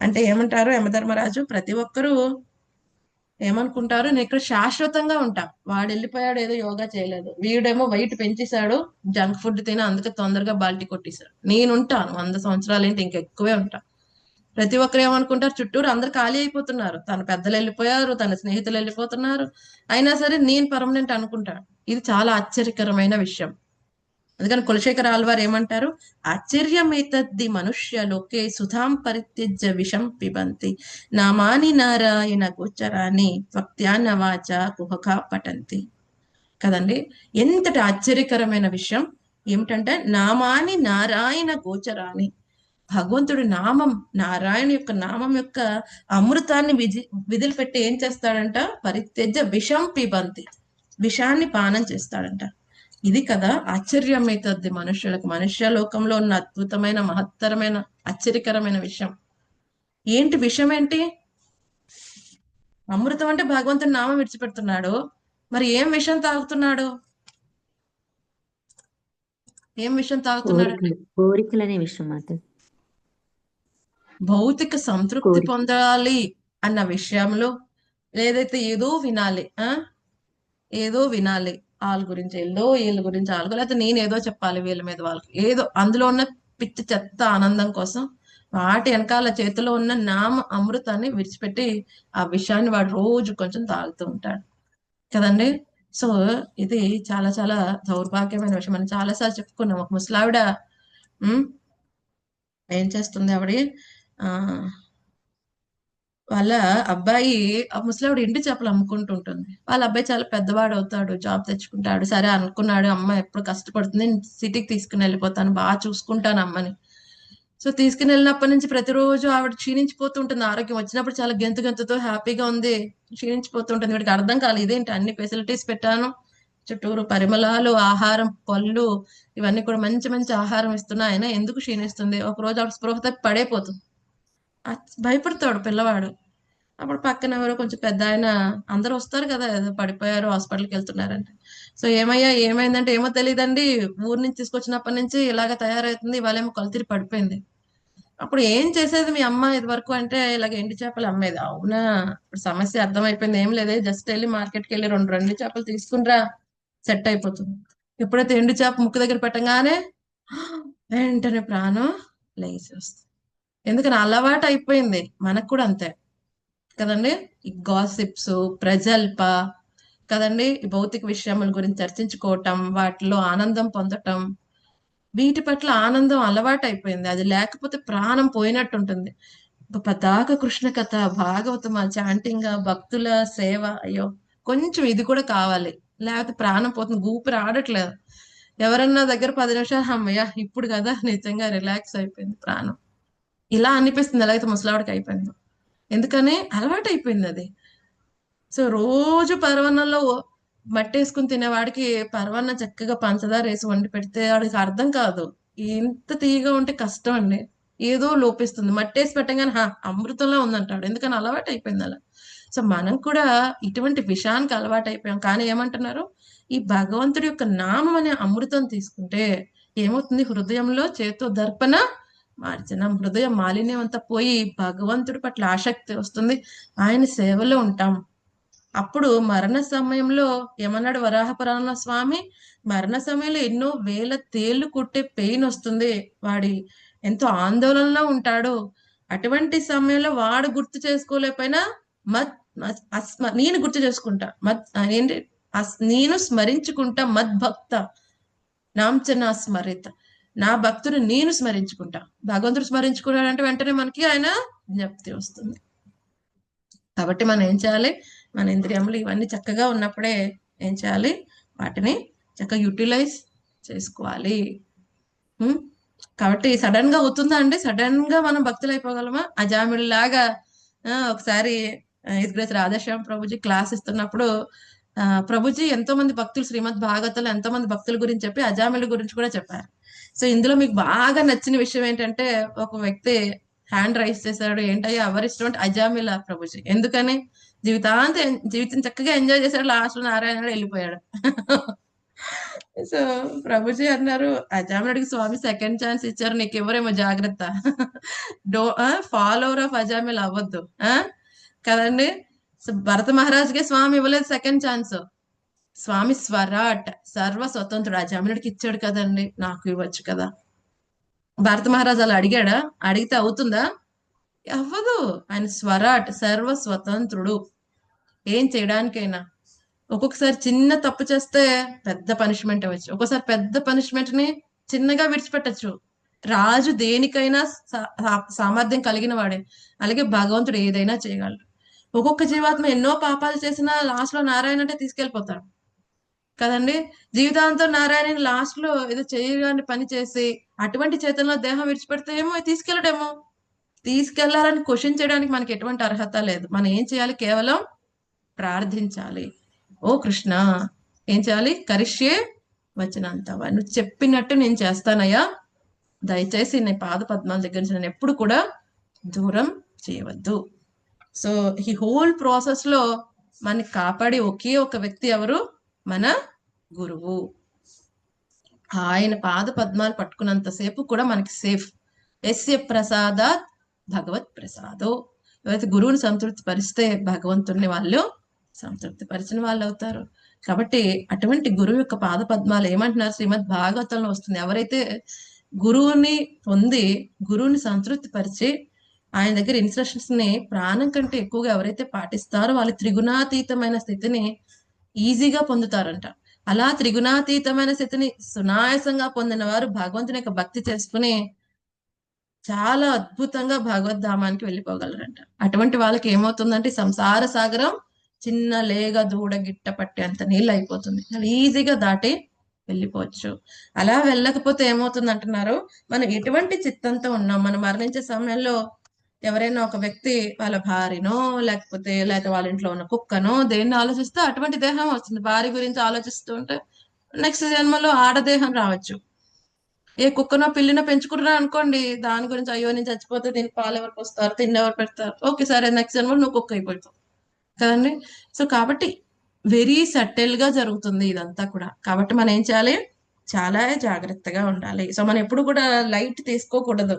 అంటే ఏమంటారు యమధర్మరాజు? ప్రతి ఒక్కరూ ఏమనుకుంటారు, నేను ఇక్కడ శాశ్వతంగా ఉంటా, వాడు వెళ్ళిపోయాడు, ఏదో యోగా చేయలేదు, వీడేమో వెయిట్ పెంచేశాడు, జంక్ ఫుడ్ తిని అందుకే తొందరగా బాల్టీ కొట్టేశాడు, నేనుంటాను 100 సంవత్సరాలు ఏంటి ఇంకెక్కువే ఉంటా. ప్రతి ఒక్కరు ఏమనుకుంటారు, చుట్టూరు అందరు ఖాళీ అయిపోతున్నారు, తన పెద్దలు వెళ్ళిపోయారు, తన స్నేహితులు వెళ్ళిపోతున్నారు, అయినా సరే నేను పర్మనెంట్ అనుకుంటాడు. ఇది చాలా ఆశ్చర్యకరమైన విషయం. అందుకని కులశేఖర ఆళ్వారు ఏమంటారు? ఆశ్చర్యమేతద్ది మనుష్యలోకే సుధాం పరిత్యజ్య విషం పిబంతి నామాని నారాయణ గోచరాన్ని భక్త్యాన్న వాచ కుహకా పఠంతి. కదండి, ఎంతటి ఆశ్చర్యకరమైన విషయం ఏమిటంటే నామాని నారాయణ గోచరాన్ని, భగవంతుడి నామం, నారాయణ యొక్క నామం యొక్క అమృతాన్ని విదిలిపెట్టి ఏం చేస్తాడంట? పరిత్యజ్య విషం పిబంతి, విషాన్ని పానం చేస్తాడంట. ఇది కదా ఆశ్చర్యమైతుంది మనుష్యులకు. మనుష్య లోకంలో ఉన్న అద్భుతమైన మహత్తరమైన ఆశ్చర్యకరమైన విషయం ఏంటి? విషయం ఏంటి? అమృతం అంటే భగవంతుడి నామం విడిచిపెడుతున్నాడు, మరి ఏం విషయం తాగుతున్నాడు? ఏం విషయం తాగుతున్నాడు? కోరికలు అనే విషయం మాత్రం. భౌతిక సంతృప్తి పొందాలి అన్న విషయంలో, లేదైతే ఏదో వినాలి, ఏదో వినాలి, వాళ్ళ గురించి ఏదో, వీళ్ళ గురించి వాళ్ళ, లేకపోతే నేను ఏదో చెప్పాలి వీళ్ళ మీద వాళ్ళకి, ఏదో అందులో ఉన్న పిచ్చి చెత్త ఆనందం కోసం వాటి వెనకాల చేతిలో ఉన్న నామ అమృతాన్ని విడిచిపెట్టి ఆ విషయాన్ని వాడు రోజు కొంచెం తాగుతూ ఉంటాడు కదండి. సో ఇది చాలా చాలా దౌర్భాగ్యమైన విషయం. మనం చాలాసార్లు చెప్పుకున్నాం. ఒక ముసలావిడ ఏం చేస్తుంది, ఆవిడ వాళ్ళ అబ్బాయి, ఆ ముసలావిడ ఎండు చేపలు అమ్ముకుంటూ ఉంటుంది. వాళ్ళ అబ్బాయి చాలా పెద్దవాడు అవుతాడు, జాబ్ తెచ్చుకుంటాడు. సరే అనుకున్నాడు, అమ్మ ఎప్పుడు కష్టపడుతుంది, సిటీకి తీసుకుని వెళ్ళిపోతాను, బాగా చూసుకుంటాను అమ్మని. సో తీసుకుని వెళ్ళినప్పటి నుంచి ప్రతిరోజు ఆవిడ క్షీణించిపోతూ ఉంటుంది. ఆరోగ్యం వచ్చినప్పుడు చాలా గెంతుతో హ్యాపీగా ఉంది, క్షీణించిపోతూ ఉంటుంది. వీడికి అర్థం కాలేదు, ఇదేంటి అన్ని ఫెసిలిటీస్ పెట్టాను, చుట్టూరు పరిమళాలు, ఆహారం, పళ్ళు, ఇవన్నీ కూడా మంచి మంచి ఆహారం ఇస్తున్నా, అయినా ఎందుకు క్షీణిస్తుంది? ఒక రోజు ఆవిడ స్పృహ తప్పి పడైపోతుంది. భయపడతాడు పిల్లవాడు. అప్పుడు పక్కన ఎవరో కొంచెం పెద్ద ఆయన, అందరూ వస్తారు కదా, పడిపోయారు హాస్పిటల్కి వెళ్తున్నారంటే. సో ఏమయ్యా ఏమైందంటే, ఏమో తెలియదండి, ఊరు నుంచి తీసుకొచ్చినప్పటి నుంచి ఇలాగ తయారవుతుంది, ఇవాళేమో కళ్ళు పడిపోయింది. అప్పుడు ఏం చేసేది మీ అమ్మ ఇది వరకు అంటే, ఇలాగ ఎండు చేపలు అమ్మేది. అవునా, ఇప్పుడు సమస్య అర్థమైపోయింది, ఏం లేదే, జస్ట్ వెళ్ళి మార్కెట్కి వెళ్ళి 2 ఎండు చేపలు తీసుకునిరా, సెట్ అయిపోతుంది. ఎప్పుడైతే ఎండు చేప ముక్కు దగ్గర పెట్టగానే వెంటనే ప్రాణం లేచి వస్తుంది. ఎందుకని అలవాటు అయిపోయింది. మనకు కూడా అంతే కదండి. ఈ గాసిప్స్, ప్రజల్ప కదండి, ఈ భౌతిక విషయముల గురించి చర్చించుకోవటం, వాటిలో ఆనందం పొందటం, వీటి పట్ల ఆనందం అలవాటు అయిపోయింది. అది లేకపోతే ప్రాణం పోయినట్టు ఉంటుంది. పతాక కృష్ణ కథ, భాగవతమ, చాంటింగ్, భక్తుల సేవ, అయ్యో కొంచెం ఇది కూడా కావాలి, లేకపోతే ప్రాణం పోతుంది, ఊపిరి ఆడట్లేదు. ఎవరన్నా దగ్గర 10 నిమిషాలు అమ్మయ్య ఇప్పుడు కదా నిజంగా రిలాక్స్ అయిపోయింది ప్రాణం, ఇలా అనిపిస్తుంది. ఎలాగైతే ముసలావిడికి అయిపోయింది. ఎందుకని అలవాటు అయిపోయింది అది. సో రోజు పరవన్నంలో మట్టేసుకుని తినేవాడికి పరవన్నం చక్కగా పంచదార వేసి వండి పెడితే వాడికి అర్థం కాదు. ఎంత తీయగా ఉంటే కష్టం అండి, ఏదో లోపిస్తుంది. మట్టేసి పెట్టగానే అమృతంలో ఉందంటాడు. ఎందుకని అలవాటు అయిపోయింది అలా. సో మనం కూడా ఇటువంటి విషయానికి అలవాటు అయిపోయాం. కానీ ఏమంటున్నారు, ఈ భగవంతుడి యొక్క నామం అనే అమృతం తీసుకుంటే ఏమవుతుంది, హృదయంలో చేతో దర్పణ మార్జనం, హృదయ మాలిన్యం అంతా పోయి భగవంతుడి పట్ల ఆసక్తి వస్తుంది, ఆయన సేవలో ఉంటాం. అప్పుడు మరణ సమయంలో ఏమన్నాడు వరాహపురాణంలో స్వామి, మరణ సమయంలో ఎన్నో వేల తేళ్లు కుట్టే పెయిన్ వస్తుంది, వాడి ఎంతో ఆందోళనలో ఉంటాడు. అటువంటి సమయంలో వాడు గుర్తు చేసుకోలేకపోయినా నేను గుర్తు చేసుకుంటా, ఏంటి నేను స్మరించుకుంటా, మద్భక్త నాంచనా స్మరిత, నా భక్తుడు నేను స్మరించుకుంటా. భగవంతుడు స్మరించుకున్నాడంటే వెంటనే మనకి ఆయన జ్ఞప్తి వస్తుంది. కాబట్టి మనం ఏం చేయాలి, మన ఇంద్రియములు ఇవన్నీ చక్కగా ఉన్నప్పుడే ఏం చేయాలి, వాటిని చక్కగా యూటిలైజ్ చేసుకోవాలి. కాబట్టి సడన్ గా అవుతుందా అండి, సడన్ గా మనం భక్తులు అయిపోగలమా? అజామిడిలాగా ఒకసారి ఇదిగ్రేస్ రాధేశ్యామ్ ప్రభుజీ క్లాస్ ఇస్తున్నప్పుడు ప్రభుజీ ఎంతో మంది భక్తులు శ్రీమద్ భాగవతంలో ఎంతో మంది భక్తుల గురించి చెప్పి అజామిళ గురించి కూడా చెప్పారు. సో ఇందులో మీకు బాగా నచ్చిన విషయం ఏంటంటే, ఒక వ్యక్తి హ్యాండ్ రైస్ చేశాడు, ఏంటయ్యా ఎవరిష్టం అంటే అజామిళ ప్రభుజీ. ఎందుకని, జీవితం చక్కగా ఎంజాయ్ చేశాడు, లాస్ట్ లో నారాయణ వెళ్ళిపోయాడు. సో ప్రభుజీ అన్నారు, అజామిళుడికి స్వామి సెకండ్ ఛాన్స్ ఇచ్చారు, నీకు ఎవరేమో జాగ్రత్త, ఫాలోవర్ ఆఫ్ అజామిళ అవ్వద్దు కదండి. సో భరత మహారాజ్కే స్వామి ఇవ్వలేదు సెకండ్ ఛాన్స్. స్వామి స్వరాట్, సర్వ స్వతంత్రుడు, అజామిళుడికి ఇచ్చాడు కదండి, నాకు ఇవ్వచ్చు కదా. భరత మహారాజు అలా అడిగాడా? అడిగితే అవుతుందా? అవ్వదు. ఆయన స్వరాట్, సర్వ స్వతంత్రుడు, ఏం చేయడానికైనా. ఒక్కొక్కసారి చిన్న తప్పు చేస్తే పెద్ద పనిష్మెంట్ అవ్వచ్చు, ఒక్కోసారి పెద్ద పనిష్మెంట్ ని చిన్నగా విడిచిపెట్టచ్చు. రాజు దేనికైనా సామర్థ్యం కలిగిన వాడే, అలాగే భగవంతుడు ఏదైనా చేయగలడు. ఒక్కొక్క జీవాత్మ ఎన్నో పాపాలు చేసినా లాస్ట్ లో నారాయణ అంటే తీసుకెళ్లిపోతాడు కదండి. జీవితాంతం నారాయణ లాస్ట్ లో ఏదో చేయగానే పని చేసి అటువంటి చేతనలో దేహం విడిచిపెడితే ఏమో తీసుకెళ్ళడేమో. తీసుకెళ్లాలని క్వశ్చన్ చేయడానికి మనకి ఎటువంటి అర్హత లేదు. మనం ఏం చేయాలి, కేవలం ప్రార్థించాలి. ఓ కృష్ణ, ఏం చేయాలి, కరిష్యే వచనంతవా, నువ్వు చెప్పినట్టు నేను చేస్తానయ్యా, దయచేసి నీ పాద పద్మాల దగ్గర నుంచి నేను ఎప్పుడు కూడా దూరం చేయవద్దు. సో ఈ హోల్ ప్రాసెస్ లో మనకి కాపాడి ఒకే ఒక వ్యక్తి ఎవరు, మన గురువు. ఆయన పాద పద్మాలు పట్టుకున్నంతసేపు కూడా మనకి సేఫ్. ఎస్య ప్రసాదాత్ భగవత్ ప్రసాదో, ఎవరైతే గురువుని సంతృప్తి పరిస్తే భగవంతుడిని వాళ్ళు సంతృప్తి పరిచిన వాళ్ళు అవుతారు. కాబట్టి అటువంటి గురువు యొక్క పాద పద్మాలు ఏమంటున్నారు, శ్రీమద్ భాగవతంలో వస్తుంది, ఎవరైతే గురువుని పొంది గురువుని సంతృప్తి పరిచి ఆయన దగ్గర ఇన్స్ట్రక్షన్స్ ని ప్రాణం కంటే ఎక్కువగా ఎవరైతే పాటిస్తారో వాళ్ళు త్రిగుణాతీతమైన స్థితిని ఈజీగా పొందుతారంట. అలా త్రిగుణాతీతమైన స్థితిని సునాయాసంగా పొందిన వారు భగవంతుని యొక్క భక్తి చేసుకుని చాలా అద్భుతంగా భగవద్ధామానికి వెళ్ళిపోగలరంట. అటువంటి వాళ్ళకి ఏమవుతుందంటే సంసార సాగరం చిన్న లేగ దూడ గిట్ట పట్టేంత నీళ్ళు అయిపోతుంది, ఈజీగా దాటి వెళ్ళిపోవచ్చు. అలా వెళ్ళకపోతే ఏమవుతుంది అంటున్నారు, మనం ఎటువంటి చిత్తంతో ఉన్నాం, మనం మరణించే సమయంలో ఎవరైనా ఒక వ్యక్తి వాళ్ళ భార్యనో లేకపోతే వాళ్ళ ఇంట్లో ఉన్న కుక్కనో దేన్ని ఆలోచిస్తే అటువంటి దేహం వస్తుంది. భార్య గురించి ఆలోచిస్తూ ఉంటే నెక్స్ట్ జన్మలో ఆడదేహం రావచ్చు. ఏ కుక్కనో పిల్లినో పెంచుకుంటున్నా అనుకోండి, దాని గురించి అయ్యో నేను చచ్చిపోతే దీనికి పాలు ఎవరు పోస్తారు, తిండి ఎవరు పెడతారు, ఓకే సరే నెక్స్ట్ జన్మలో నువ్వు కుక్క అయిపోతావు కదండి. సో కాబట్టి వెరీ సటిల్ గా జరుగుతుంది ఇదంతా కూడా. కాబట్టి మనం ఏం చేయాలి, చాలా జాగ్రత్తగా ఉండాలి. సో మనం ఎప్పుడు కూడా లైట్ తీసుకోకూడదు.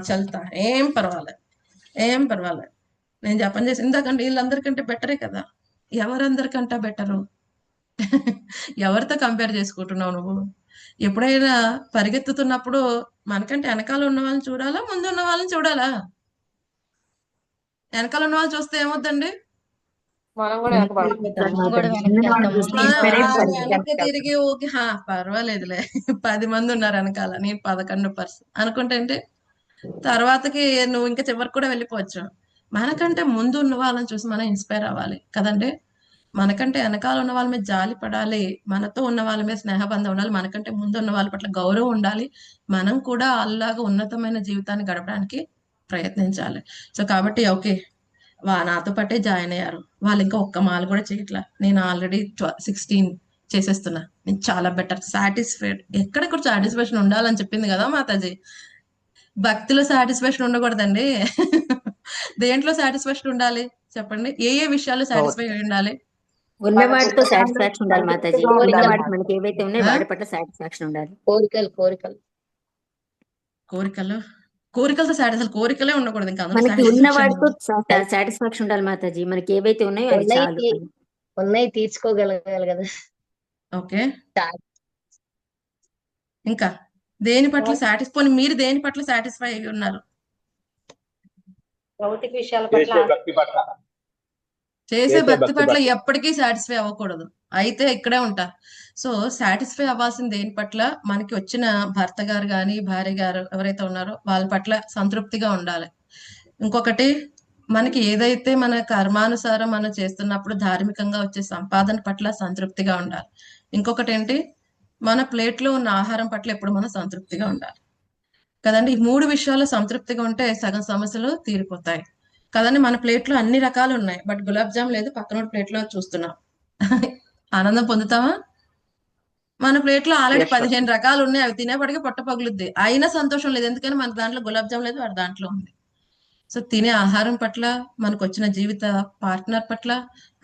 చల్తా ఏం పర్వాలేదు, ఏం పర్వాలేదు, నేను జపం చేసి ఇందాకంటే వీళ్ళందరికంటే బెటరే కదా. ఎవరందరికంటా బెటరు? ఎవరితో కంపేర్ చేసుకుంటున్నావు నువ్వు? ఎప్పుడైనా పరిగెత్తుతున్నప్పుడు మనకంటే వెనకాల ఉన్న వాళ్ళని చూడాలా, ముందు ఉన్న వాళ్ళని చూడాలా? వెనకాల ఉన్న వాళ్ళు చూస్తే ఏమవుద్దండి? మనం కూడా వెనకబడతాం. మనం కూడా వెనక్కి ఉన్నవాళ్ళు వెళ్తాము. చూస్తే ఆ, inspire ఆ అయిపోతారు. వెనక్కి తిరిగి ఓకే పర్వాలేదులే 10 మంది ఉన్నారు వెనకాల, నేను 11 అనుకుంటే ఏంటి? తర్వాతకి నువ్వు ఇంకా చివరికి కూడా వెళ్ళిపోవచ్చు. మనకంటే ముందు ఉన్న వాళ్ళని చూసి మనం ఇన్స్పైర్ అవ్వాలి కదండి. మనకంటే వెనకాల ఉన్న వాళ్ళ మీద జాలి పడాలి, మనతో ఉన్న వాళ్ళ మీద స్నేహబంధం ఉండాలి, మనకంటే ముందు ఉన్న వాళ్ళ పట్ల గౌరవం ఉండాలి. మనం కూడా అలాగా ఉన్నతమైన జీవితాన్ని గడపడానికి ప్రయత్నించాలి. సో కాబట్టి ఓకే, నాతో పాటే జాయిన్ అయ్యారు వాళ్ళు, ఇంకా ఒక్క మాల కూడా చేయట్లా, నేను ఆల్రెడీ 16 చేసేస్తున్నా, నేను చాలా బెటర్, సాటిస్ఫైడ్. ఎక్కడెక్కడ సాటిస్ఫాక్షన్ ఉండాలని చెప్పింది కదా మాతాజీ. భక్తిలో సాటిస్ఫాక్షన్ ఉండకూడదండి. దేంట్లో సాటిస్ఫాక్షన్ ఉండాలి చెప్పండి? ఏ ఏ విషయాల్లో సాటిస్ఫై అయి ఉండాలి? ఉన్న వాటితో సాటిస్ఫాక్షన్ ఉండాలి మాతాజీ. ఉన్న వాటి మనకి ఏవైతే ఉన్నాయో ఆ? వాటి పట్ల సాటిస్ఫాక్షన్ ఉండాలి. కోరికలతో అసలు కోరికలే ఉండకూడదు, ఇంకా అందులో మనకి ఉన్న సాటిస్ఫాక్షన్. వాటితో సాటిస్ఫాక్షన్ ఉండాలి మాతాజీ. మనకి ఏవైతే ఉన్నాయో అది చాలు. ఉన్నాయి తీర్చుకోగలగాలి కదా. ఓకే, ఇంకా దేని పట్ల సాటిస్ఫై, మీరు దేని పట్ల సాటిస్ఫై అయి ఉన్నారు? భౌతిక విషయాల పట్ల చేసే భక్తి పట్ల ఎప్పటికీ సాటిస్ఫై అవ్వకూడదు, అయితే ఇక్కడే ఉంటారు. సో సాటిస్ఫై అవ్వాల్సిన దేని పట్ల? మనకి వచ్చిన భర్త గారు కానీ భార్య గారు ఎవరైతే ఉన్నారో వాళ్ళ పట్ల సంతృప్తిగా ఉండాలి. ఇంకొకటి, మనకి ఏదైతే మన కర్మానుసారం మనం చేస్తున్నప్పుడు ధార్మికంగా వచ్చే సంపాదన పట్ల సంతృప్తిగా ఉండాలి. ఇంకొకటి ఏంటి, మన ప్లేట్లో ఉన్న ఆహారం పట్ల ఎప్పుడు మనం సంతృప్తిగా ఉండాలి కదండి. ఈ 3 విషయాల్లో సంతృప్తిగా ఉంటే సగం సమస్యలు తీరిపోతాయి కదండి. మన ప్లేట్లో అన్ని రకాలు ఉన్నాయి, బట్ గులాబ్ జామ్ లేదు, పక్కన ప్లేట్లో చూస్తున్నాం. ఆనందం పొందుతామా? మన ప్లేట్లో ఆల్రెడీ 15 రకాలు ఉన్నాయి, అవి తినేపటికి పొట్ట పగులుద్ది, అయినా సంతోషం లేదు. ఎందుకని మన దాంట్లో గులాబ్ జామ్ లేదు, వాడి దాంట్లో ఉంది. సో తినే ఆహారం పట్ల, మనకు వచ్చిన జీవిత పార్ట్నర్ పట్ల,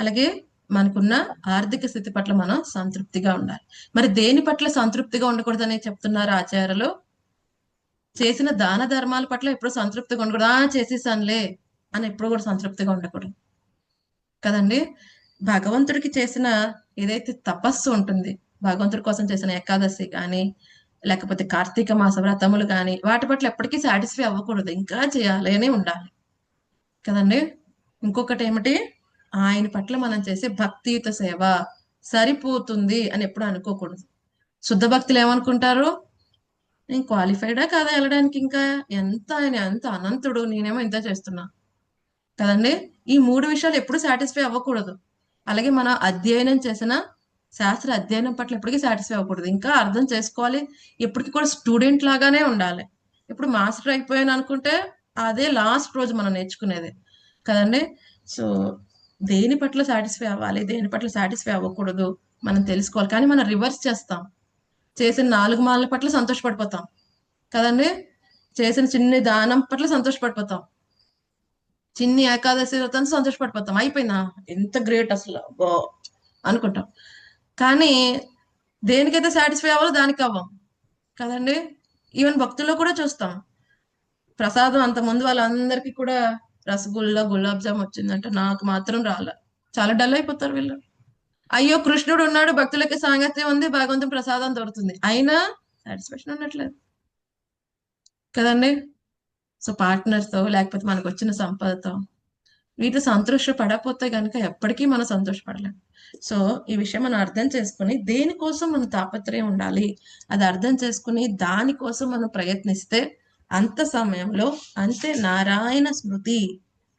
అలాగే మనకున్న ఆర్థిక స్థితి పట్ల మనం సంతృప్తిగా ఉండాలి. మరి దేని పట్ల సంతృప్తిగా ఉండకూడదని చెప్తున్నారు ఆచార్యులు? చేసిన దాన ధర్మాల పట్ల ఎప్పుడు సంతృప్తిగా ఉండకూడదు. చేసేసానులే అని ఎప్పుడు కూడా సంతృప్తిగా ఉండకూడదు కదండి. భగవంతుడికి చేసిన ఏదైతే తపస్సు ఉంటుంది, భగవంతుడి కోసం చేసిన ఏకాదశి కానీ లేకపోతే కార్తీక మాస వ్రతములు కానీ, వాటి పట్ల ఎప్పటికీ సాటిస్ఫై అవ్వకూడదు, ఇంకా చేయాలి అని ఉండాలి కదండి. ఇంకొకటి ఏమిటి, ఆయన పట్ల మనం చేసే భక్తియుత సేవ సరిపోతుంది అని ఎప్పుడు అనుకోకూడదు. శుద్ధ భక్తులు ఏమనుకుంటారు, నేను క్వాలిఫైడా కాదా వెళ్ళడానికి, ఇంకా ఆయన ఎంత అనంతుడు, నేనేమో ఇంత చేస్తున్నా కదండి. ఈ 3 విషయాలు ఎప్పుడు సాటిస్ఫై అవ్వకూడదు. అలాగే మనం అధ్యయనం చేసిన శాస్త్ర అధ్యయనం పట్ల ఎప్పటికీ సాటిస్ఫై అవ్వకూడదు, ఇంకా అర్థం చేసుకోవాలి, ఎప్పటికీ కూడా స్టూడెంట్ లాగానే ఉండాలి. ఇప్పుడు మాస్టర్ అయిపోయాను అనుకుంటే అదే లాస్ట్ రోజు మనం నేర్చుకునేది కదండి. సో దేని పట్ల సాటిస్ఫై అవ్వాలి, దేని పట్ల సాటిస్ఫై అవ్వకూడదు మనం తెలుసుకోవాలి. కానీ మనం రివర్స్ చేస్తాం, చేసిన 4 మాలల పట్ల సంతోషపడిపోతాం కదండి, చేసిన చిన్ని దానం పట్ల సంతోషపడిపోతాం, చిన్ని ఏకాదశి వ్రతాన్ని సంతోషపడిపోతాం, అయిపోయిందా ఎంత గ్రేట్ అసలు అనుకుంటాం. కానీ దేనికైతే సాటిస్ఫై అవ్వాలో దానికి అవ్వం కదండి. ఈవెన్ భక్తుల్లో కూడా చూస్తాం, ప్రసాదం అంత ముందు వాళ్ళందరికీ కూడా రసగుల్లా గులాబ్ జామ్ వచ్చిందంటే నాకు మాత్రం రాలే, చాలా డల్ అయిపోతారు వీళ్ళు. అయ్యో కృష్ణుడు ఉన్నాడు, భక్తులకి సాంగత్యం ఉంది, భగవంతుని ప్రసాదం దొరుకుతుంది, అయినా సాటిస్ఫాక్షన్ ఉండట్లేదు కదండి. సో పార్ట్నర్తో లేకపోతే మనకు వచ్చిన సంపదతో వీటి సంతోష పడకపోతే కనుక ఎప్పటికీ మనం సంతోషపడలేం. సో ఈ విషయం మనం అర్థం చేసుకుని దేనికోసం మనం తాపత్రయం ఉండాలి, అది అర్థం చేసుకుని దానికోసం మనం ప్రయత్నిస్తే అంత సమయంలో అంతే నారాయణ స్మృతి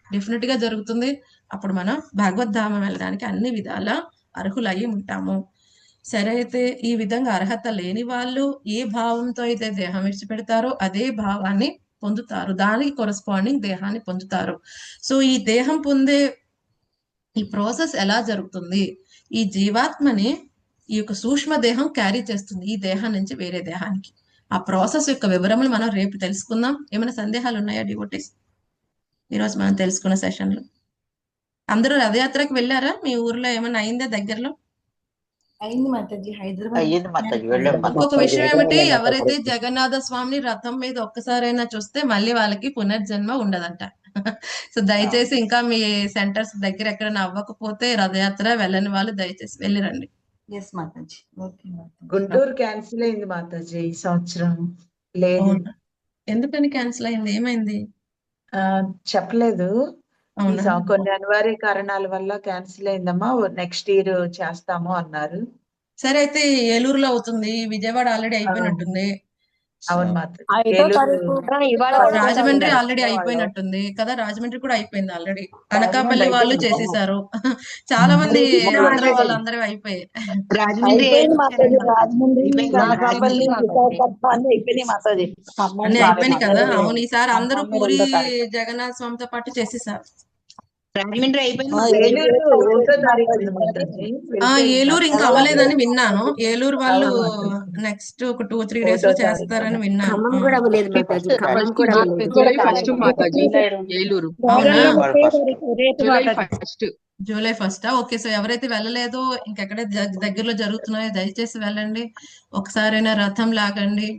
డెఫినెట్ గా జరుగుతుంది. అప్పుడు మనం భగవద్ధామం వెళ్ళడానికి అన్ని విధాల అర్హులయ్యి ఉంటాము. సరే, అయితే ఈ విధంగా అర్హత లేని వాళ్ళు ఏ భావంతో అయితే దేహం విడిచిపెడతారో అదే భావాన్ని పొందుతారు, దానికి కొరస్పాండింగ్ దేహాన్ని పొందుతారు. సో ఈ దేహం పొందే ఈ ప్రాసెస్ ఎలా జరుగుతుంది, ఈ జీవాత్మని ఈ యొక్క సూక్ష్మ దేహం క్యారీ చేస్తుంది ఈ దేహం నుంచి వేరే దేహానికి. ఆ ప్రాసెస్ యొక్క వివరములు మనం రేపు తెలుసుకుందాం. ఏమైనా సందేహాలు ఉన్నాయా డివోటీస్? ఈరోజు మనం తెలుసుకున్న సెషన్లో అందరూ రథయాత్రకి వెళ్ళారా? మీ ఊర్లో ఏమైనా అయిందా దగ్గరలో? అయింది మాతాజీ, హైదరాబాద్ అయ్యింది మాతాజీ, వెళ్ళాం ఇంకొక విషయం ఏమిటి, ఎవరైతే జగన్నాథ స్వామిని రథం మీద ఒక్కసారైనా చూస్తే మళ్ళీ వాళ్ళకి పునర్జన్మ ఉండదంట. సో దయచేసి ఇంకా మీ సెంటర్స్ దగ్గర ఎక్కడైనా అవ్వకపోతే రథయాత్ర వెళ్ళని వాళ్ళు దయచేసి వెళ్ళిరండి. ఎస్ మాతాజీ. ఓకే మాతాజీ. గుంటూరు క్యాన్సిల్ అయింది మాతాజీ ఈ సంవత్సరం లేదు. అవునా? ఎందుకని క్యాన్సిల్ అయింది? ఏమైంది? ఆ, చెప్పలేదు. అవునా? కొన్ని అనివార్య కారణాల వల్ల క్యాన్సిల్ అయిందమ్మా. నెక్స్ట్ ఇయర్ చేస్తాము అన్నారు. సరే, అయితే ఏలూరులో అవుతుంది. విజయవాడ ఆల్రెడీ అయిపోయినట్టుంది. అవును సో మాతాజీ. 5వ ఏలూరు తారీఖు ఇవాళ కూడా రాజమండ్రి ఉంది. ఆల్రెడీ అయిపోయినట్టుంది కదా. రాజమండ్రి కూడా అయిపోయింది ఆల్రెడీ. రాజమండ్రి అనకాపల్లి వాళ్ళు అయిపోయింది. చేసేసారు. చాలా మంది అయిపోయింది ఆంధ్ర మాతాజీ. వాళ్ళందరూ అయిపోయాయి. రాజమండ్రి అయిపోయింది మాతాజీ. రాజమండ్రి అయిపోయింది అనకాపల్లి రాజమండ్రి. విశాఖపట్నం అన్ని అయిపోయినాయి మాతాజీ. అన్ని అయిపోయినాయి కదా. అవును, ఈసారి అందరూ ఖమ్మం పూరి 2వ తారీఖు. జగన్నాథ స్వామితో పాటు చేసేసారు. రాజమండ్రి అయిపోయింది ఆ, మాతాజీ. ఏలూరు ఏలూరు 1వ తారీఖు మాతాజీ. ఉంది మాతాజీ. ఆ, వెళ్తే ఏలూరు ఇంకా ఎలా అవ్వలేదని ఉంది విన్నాను. మాతాజీ? ఏలూరు వాళ్ళు అవును మాతాజీ. నెక్స్ట్ ఒక 2-3 డేస్ 1వ లో తారీఖు చేస్తారని విన్నాను. ఖమ్మం కూడా అవ్వలేదు మాతాజీ. ఖమ్మం కూడా అవ్వలేదు. జూలై ఫస్ట్ మాతాజీ ఏలూరు. అవునా? July first. July 1 okay. So ఎవరైతే వెళ్ళలేదో, ఇంకెక్కడ దగ్గరలో జరుగుతున్నాయో దయచేసి వెళ్ళండి. ఒకసారైనా రథం లాగండి.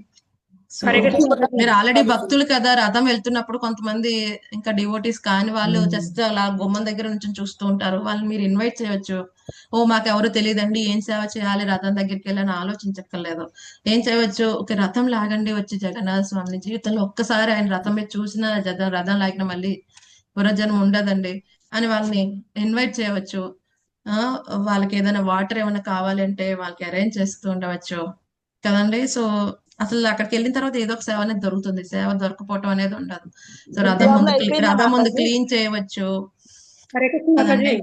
సో మీరు ఆల్రెడీ భక్తులు కదా, రథం వెళ్తున్నప్పుడు కొంతమంది ఇంకా డివోటీస్ కాని వాళ్ళు జస్ట్ అలా గుమ్మం దగ్గర నుంచి చూస్తూ ఉంటారు. వాళ్ళని మీరు ఇన్వైట్ చేయొచ్చు. ఓ మాకెవరు తెలియదండి, ఏం సేవ చేయాలి, రథం దగ్గరికి వెళ్ళని ఆలోచించక్కర్లేదు. ఏం చేయవచ్చు, ఒక రథం లాగండి వచ్చి జగన్నాథ స్వామిని. జీవితంలో ఒక్కసారి ఆయన రథం మీద చూసిన రథం లాగిన మళ్ళీ పునర్జన్మ ఉండదండి అని వాళ్ళని ఇన్వైట్ చేయవచ్చు. వాళ్ళకి ఏదైనా వాటర్ ఏమైనా కావాలంటే వాళ్ళకి అరేంజ్ చేస్తూ ఉండవచ్చు కదండి. సో అసలు అక్కడికి వెళ్ళిన తర్వాత ఏదో ఒక సేవ అనేది దొరుకుతుంది. సేవ దొరకపోవటం అనేది ఉండదు. సో రథం ముందు రథం ముందు క్లీన్ చేయవచ్చు కదండి.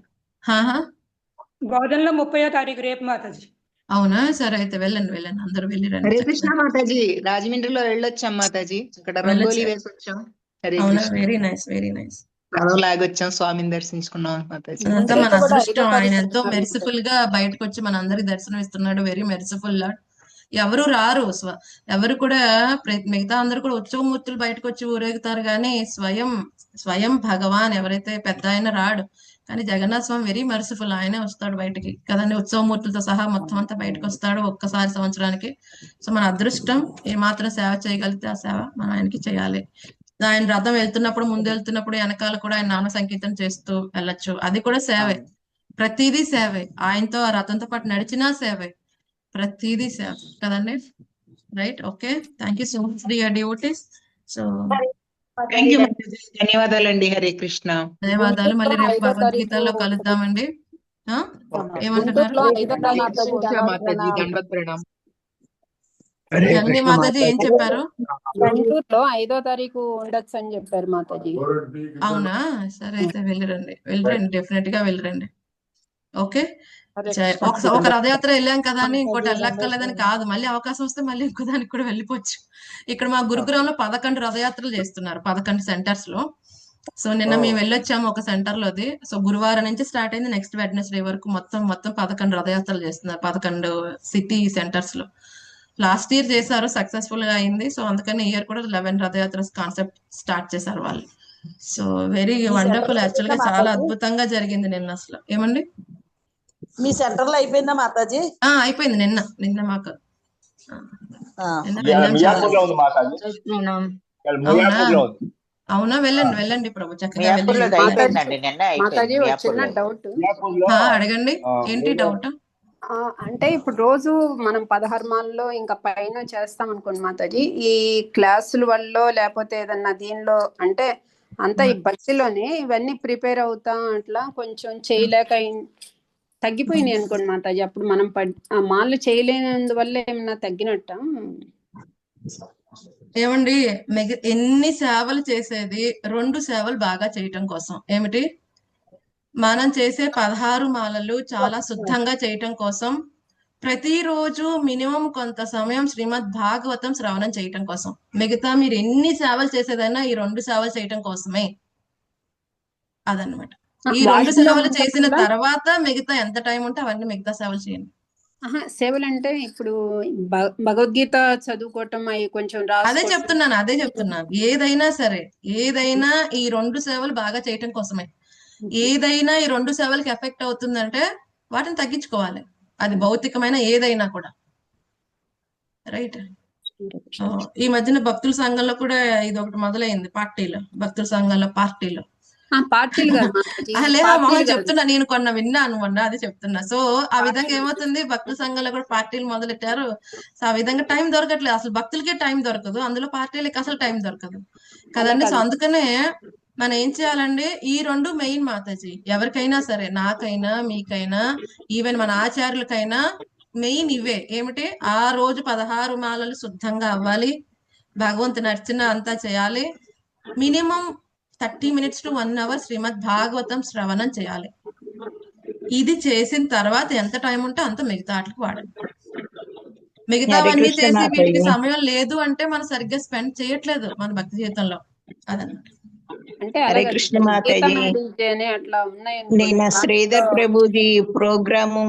గోధనలో 30వ తారీఖు రేపు మాతాజీ. అవునా? సరే, అయితే వెళ్ళండి అందరూ వెళ్ళి రండి. హరే కృష్ణ మాతాజీ. రాజమండ్రిలో వెళ్ళొచ్చాం మాతాజీ. అక్కడ రంగోలి వేసి వచ్చాం. హరే అవునా? Krishna. Very nice, very nice. రథం లాగొచ్చాం, స్వామిని దర్శించుకున్నాం మాతాజీ. అదంతా మన అదృష్టం. ఆయన ఎంతో మెర్సిఫుల్ గా బయటకు వచ్చి మన అందరికి దర్శనం ఇస్తున్నాడు. Very merciful lord. ఎవరు రారు, ఎవరు కూడా మిగతా అందరూ కూడా ఉత్సవమూర్తులు బయటకు వచ్చి ఊరేగుతారు, కానీ స్వయం భగవాన్ ఎవరైతే పెద్ద ఆయన రాడు. కానీ జగన్నాథ స్వామి వెరీ మెర్సిఫుల్. ఆయనే వస్తాడు బయటికి కదండి. ఉత్సవమూర్తులతో సహా మొత్తం అంతా బయటకు వస్తాడు ఒక్కసారి సంవత్సరానికి. సో మన అదృష్టం. ఏమాత్రం సేవ చేయగలిగితే ఆ సేవ మనం ఆయనకి చేయాలి. ఆయన రథం వెళ్తున్నప్పుడు, ముందు వెళ్తున్నప్పుడు వెనకాల కూడా ఆయన నామ సంకీర్తన చేస్తూ వెళ్ళొచ్చు. అది కూడా సేవే. ప్రతిదీ సేవే. ఆయనతో ఆ రథంతో పాటు నడిచినా సేవే. ప్రతిదీ సేవ కదండి. Right? Okay. Thank you so much dear devotees. So thank you Mataji. ధన్యవాదాలండి. హరే కృష్ణ. ధన్యవాదాలు. మళ్ళీ రేపు భగవద్గీతలో కలుద్దామండి. ఏమంటున్నారు? మాతాజీ దండవత్ ప్రణామం. జనని మాతాజీ ఏం చెప్పారు? గుంటూరులో 5వ తారీఖు ఉండొచ్చు అని చెప్పారు మాతాజీ. అవునా? సరే, అయితే వెళ్ళిరండి. డెఫినెట్ గా వెళ్ళిరండి. ఓకే. ఒక రథయాత్ర వెళ్ళాం కదా అని ఇంకోటి వెళ్ళక్కర్లేదని కాదు. మళ్ళీ అవకాశం వస్తే మళ్ళీ ఇంకో దానికి కూడా వెళ్ళిపోవచ్చు. ఇక్కడ మా గురుకులంలో 11 రథయాత్రలు చేస్తున్నారు, 11 సెంటర్స్ లో. సో నిన్న మేము వెళ్ళొచ్చాము ఒక సెంటర్ లోది. సో గురువారం నుంచి స్టార్ట్ అయింది, నెక్స్ట్ వెడ్నెస్డే వరకు మొత్తం 11 రథయాత్రలు చేస్తున్నారు 11 సిటీ సెంటర్స్ లో. లాస్ట్ ఇయర్ చేశారు, సక్సెస్ఫుల్ గా అయింది. సో అందుకని ఇయర్ కూడా 11 రథయాత్ర కాన్సెప్ట్ స్టార్ట్ చేశారు వాళ్ళు. So very wonderful. యాక్చువల్ గా చాలా అద్భుతంగా జరిగింది నిన్న. అసలు ఏమండి, మీ సెంటర్ లో అయిపోయిందా మాతాజీ? అయిపోయింది నిన్న మాకు. అవునా? వెళ్ళండి ప్రభు, చక్కగా మాతాజీ చిన్న డౌట్ అడగండి. ఏంటి డౌట్? అంటే ఇప్పుడు రోజు మనం 16 మాల్లో ఇంకా పైన చేస్తాం అనుకోండి మాతాజీ, ఈ క్లాసుల వల్ల లేకపోతే ఏదన్నా దీనిలో అంటే అంతా ఈ భక్తిలోనే ఇవన్నీ ప్రిపేర్ అవుతా అట్లా కొంచెం చేయలేక తగ్గిపోయినాయి అనుకోండి మాతాజీ. అప్పుడు మనం ఆ మాలు చేయలేనందువల్ల ఏమన్నా తగ్గినట్ట? ఏమండి, ఎన్ని సేవలు చేసేది 2 సేవలు బాగా చేయటం కోసం. ఏమిటి? మనం చేసే 16 మాలలు చాలా శుద్ధంగా చేయటం కోసం. ప్రతిరోజు మినిమం కొంత సమయం శ్రీమద్ భాగవతం శ్రవణం చేయటం కోసం. మిగతా మీరు ఎన్ని సేవలు చేసేదైనా ఈ 2 సేవలు చేయటం కోసమే. అదనమాట. ఈ 2 సేవలు చేసిన తర్వాత మిగతా ఎంత టైం ఉంటే అవన్నీ మిగతా సేవలు చేయండి. సేవలు అంటే ఇప్పుడు భగవద్గీత చదువుకోవటం అవి కొంచెం అదే చెప్తున్నాను. ఏదైనా సరే, ఏదైనా ఈ 2 సేవలు బాగా చేయటం కోసమే. ఏదైనా ఈ 2 సేవలకి ఎఫెక్ట్ అవుతుందంటే వాటిని తగ్గించుకోవాలి. అది భౌతికమైన ఏదైనా కూడా. రైట్? ఈ మధ్యన భక్తుల సంఘంలో కూడా ఇది ఒకటి మొదలైంది. పార్టీలో, భక్తుల సంఘంలో పార్టీలో పార్టీలు కాదు మాతాజీ, లేవా పార్టీలు మొహం కాదు. చెప్తున్నా, నేను కొన్న విన్నాను మొన్న, అది చెప్తున్నా. సో ఆ విధంగా ఏమవుతుంది, భక్తుల సంఘంలో కూడా పార్టీలు మొదలెట్టారు. సో ఆ విధంగా టైం దొరకట్లేదు, అసలు భక్తులకే టైం దొరకదు, అందులో పార్టీలకి అసలు టైం దొరకదు కదండి. సో అందుకనే మనం ఏం చేయాలండి, ఈ రెండు మెయిన్ మాతాజీ. ఎవరికైనా సరే, నాకైనా మీకైనా ఈవెన్ మన ఆచార్యులకైనా మెయిన్ ఇవే. ఏమిటి, ఆ రోజు 16 మాలలు శుద్ధంగా అవ్వాలి, భగవంతుని అర్చన అంతా చేయాలి, మినిమం 30 minutes to 1 hour శ్రీమద్ భాగవతం శ్రవణం చేయాలి. ఇది చేసిన తర్వాత ఎంత టైం ఉంటే అంత మిగతా వాటికి వాడండి. మిగతావన్నీ చేసి వీటికి సమయం లేదు అంటే మనం సరిగ్గా స్పెండ్ చేయట్లేదు మన భక్తి జీవితంలో. అదనమాట. అంటే హరే అలాగే కృష్ణ మాతాజీ. గీతా మేడం అట్లా ఉన్నాయి నిన్న శ్రీధర్ ప్రభుజీ ప్రోగ్రాము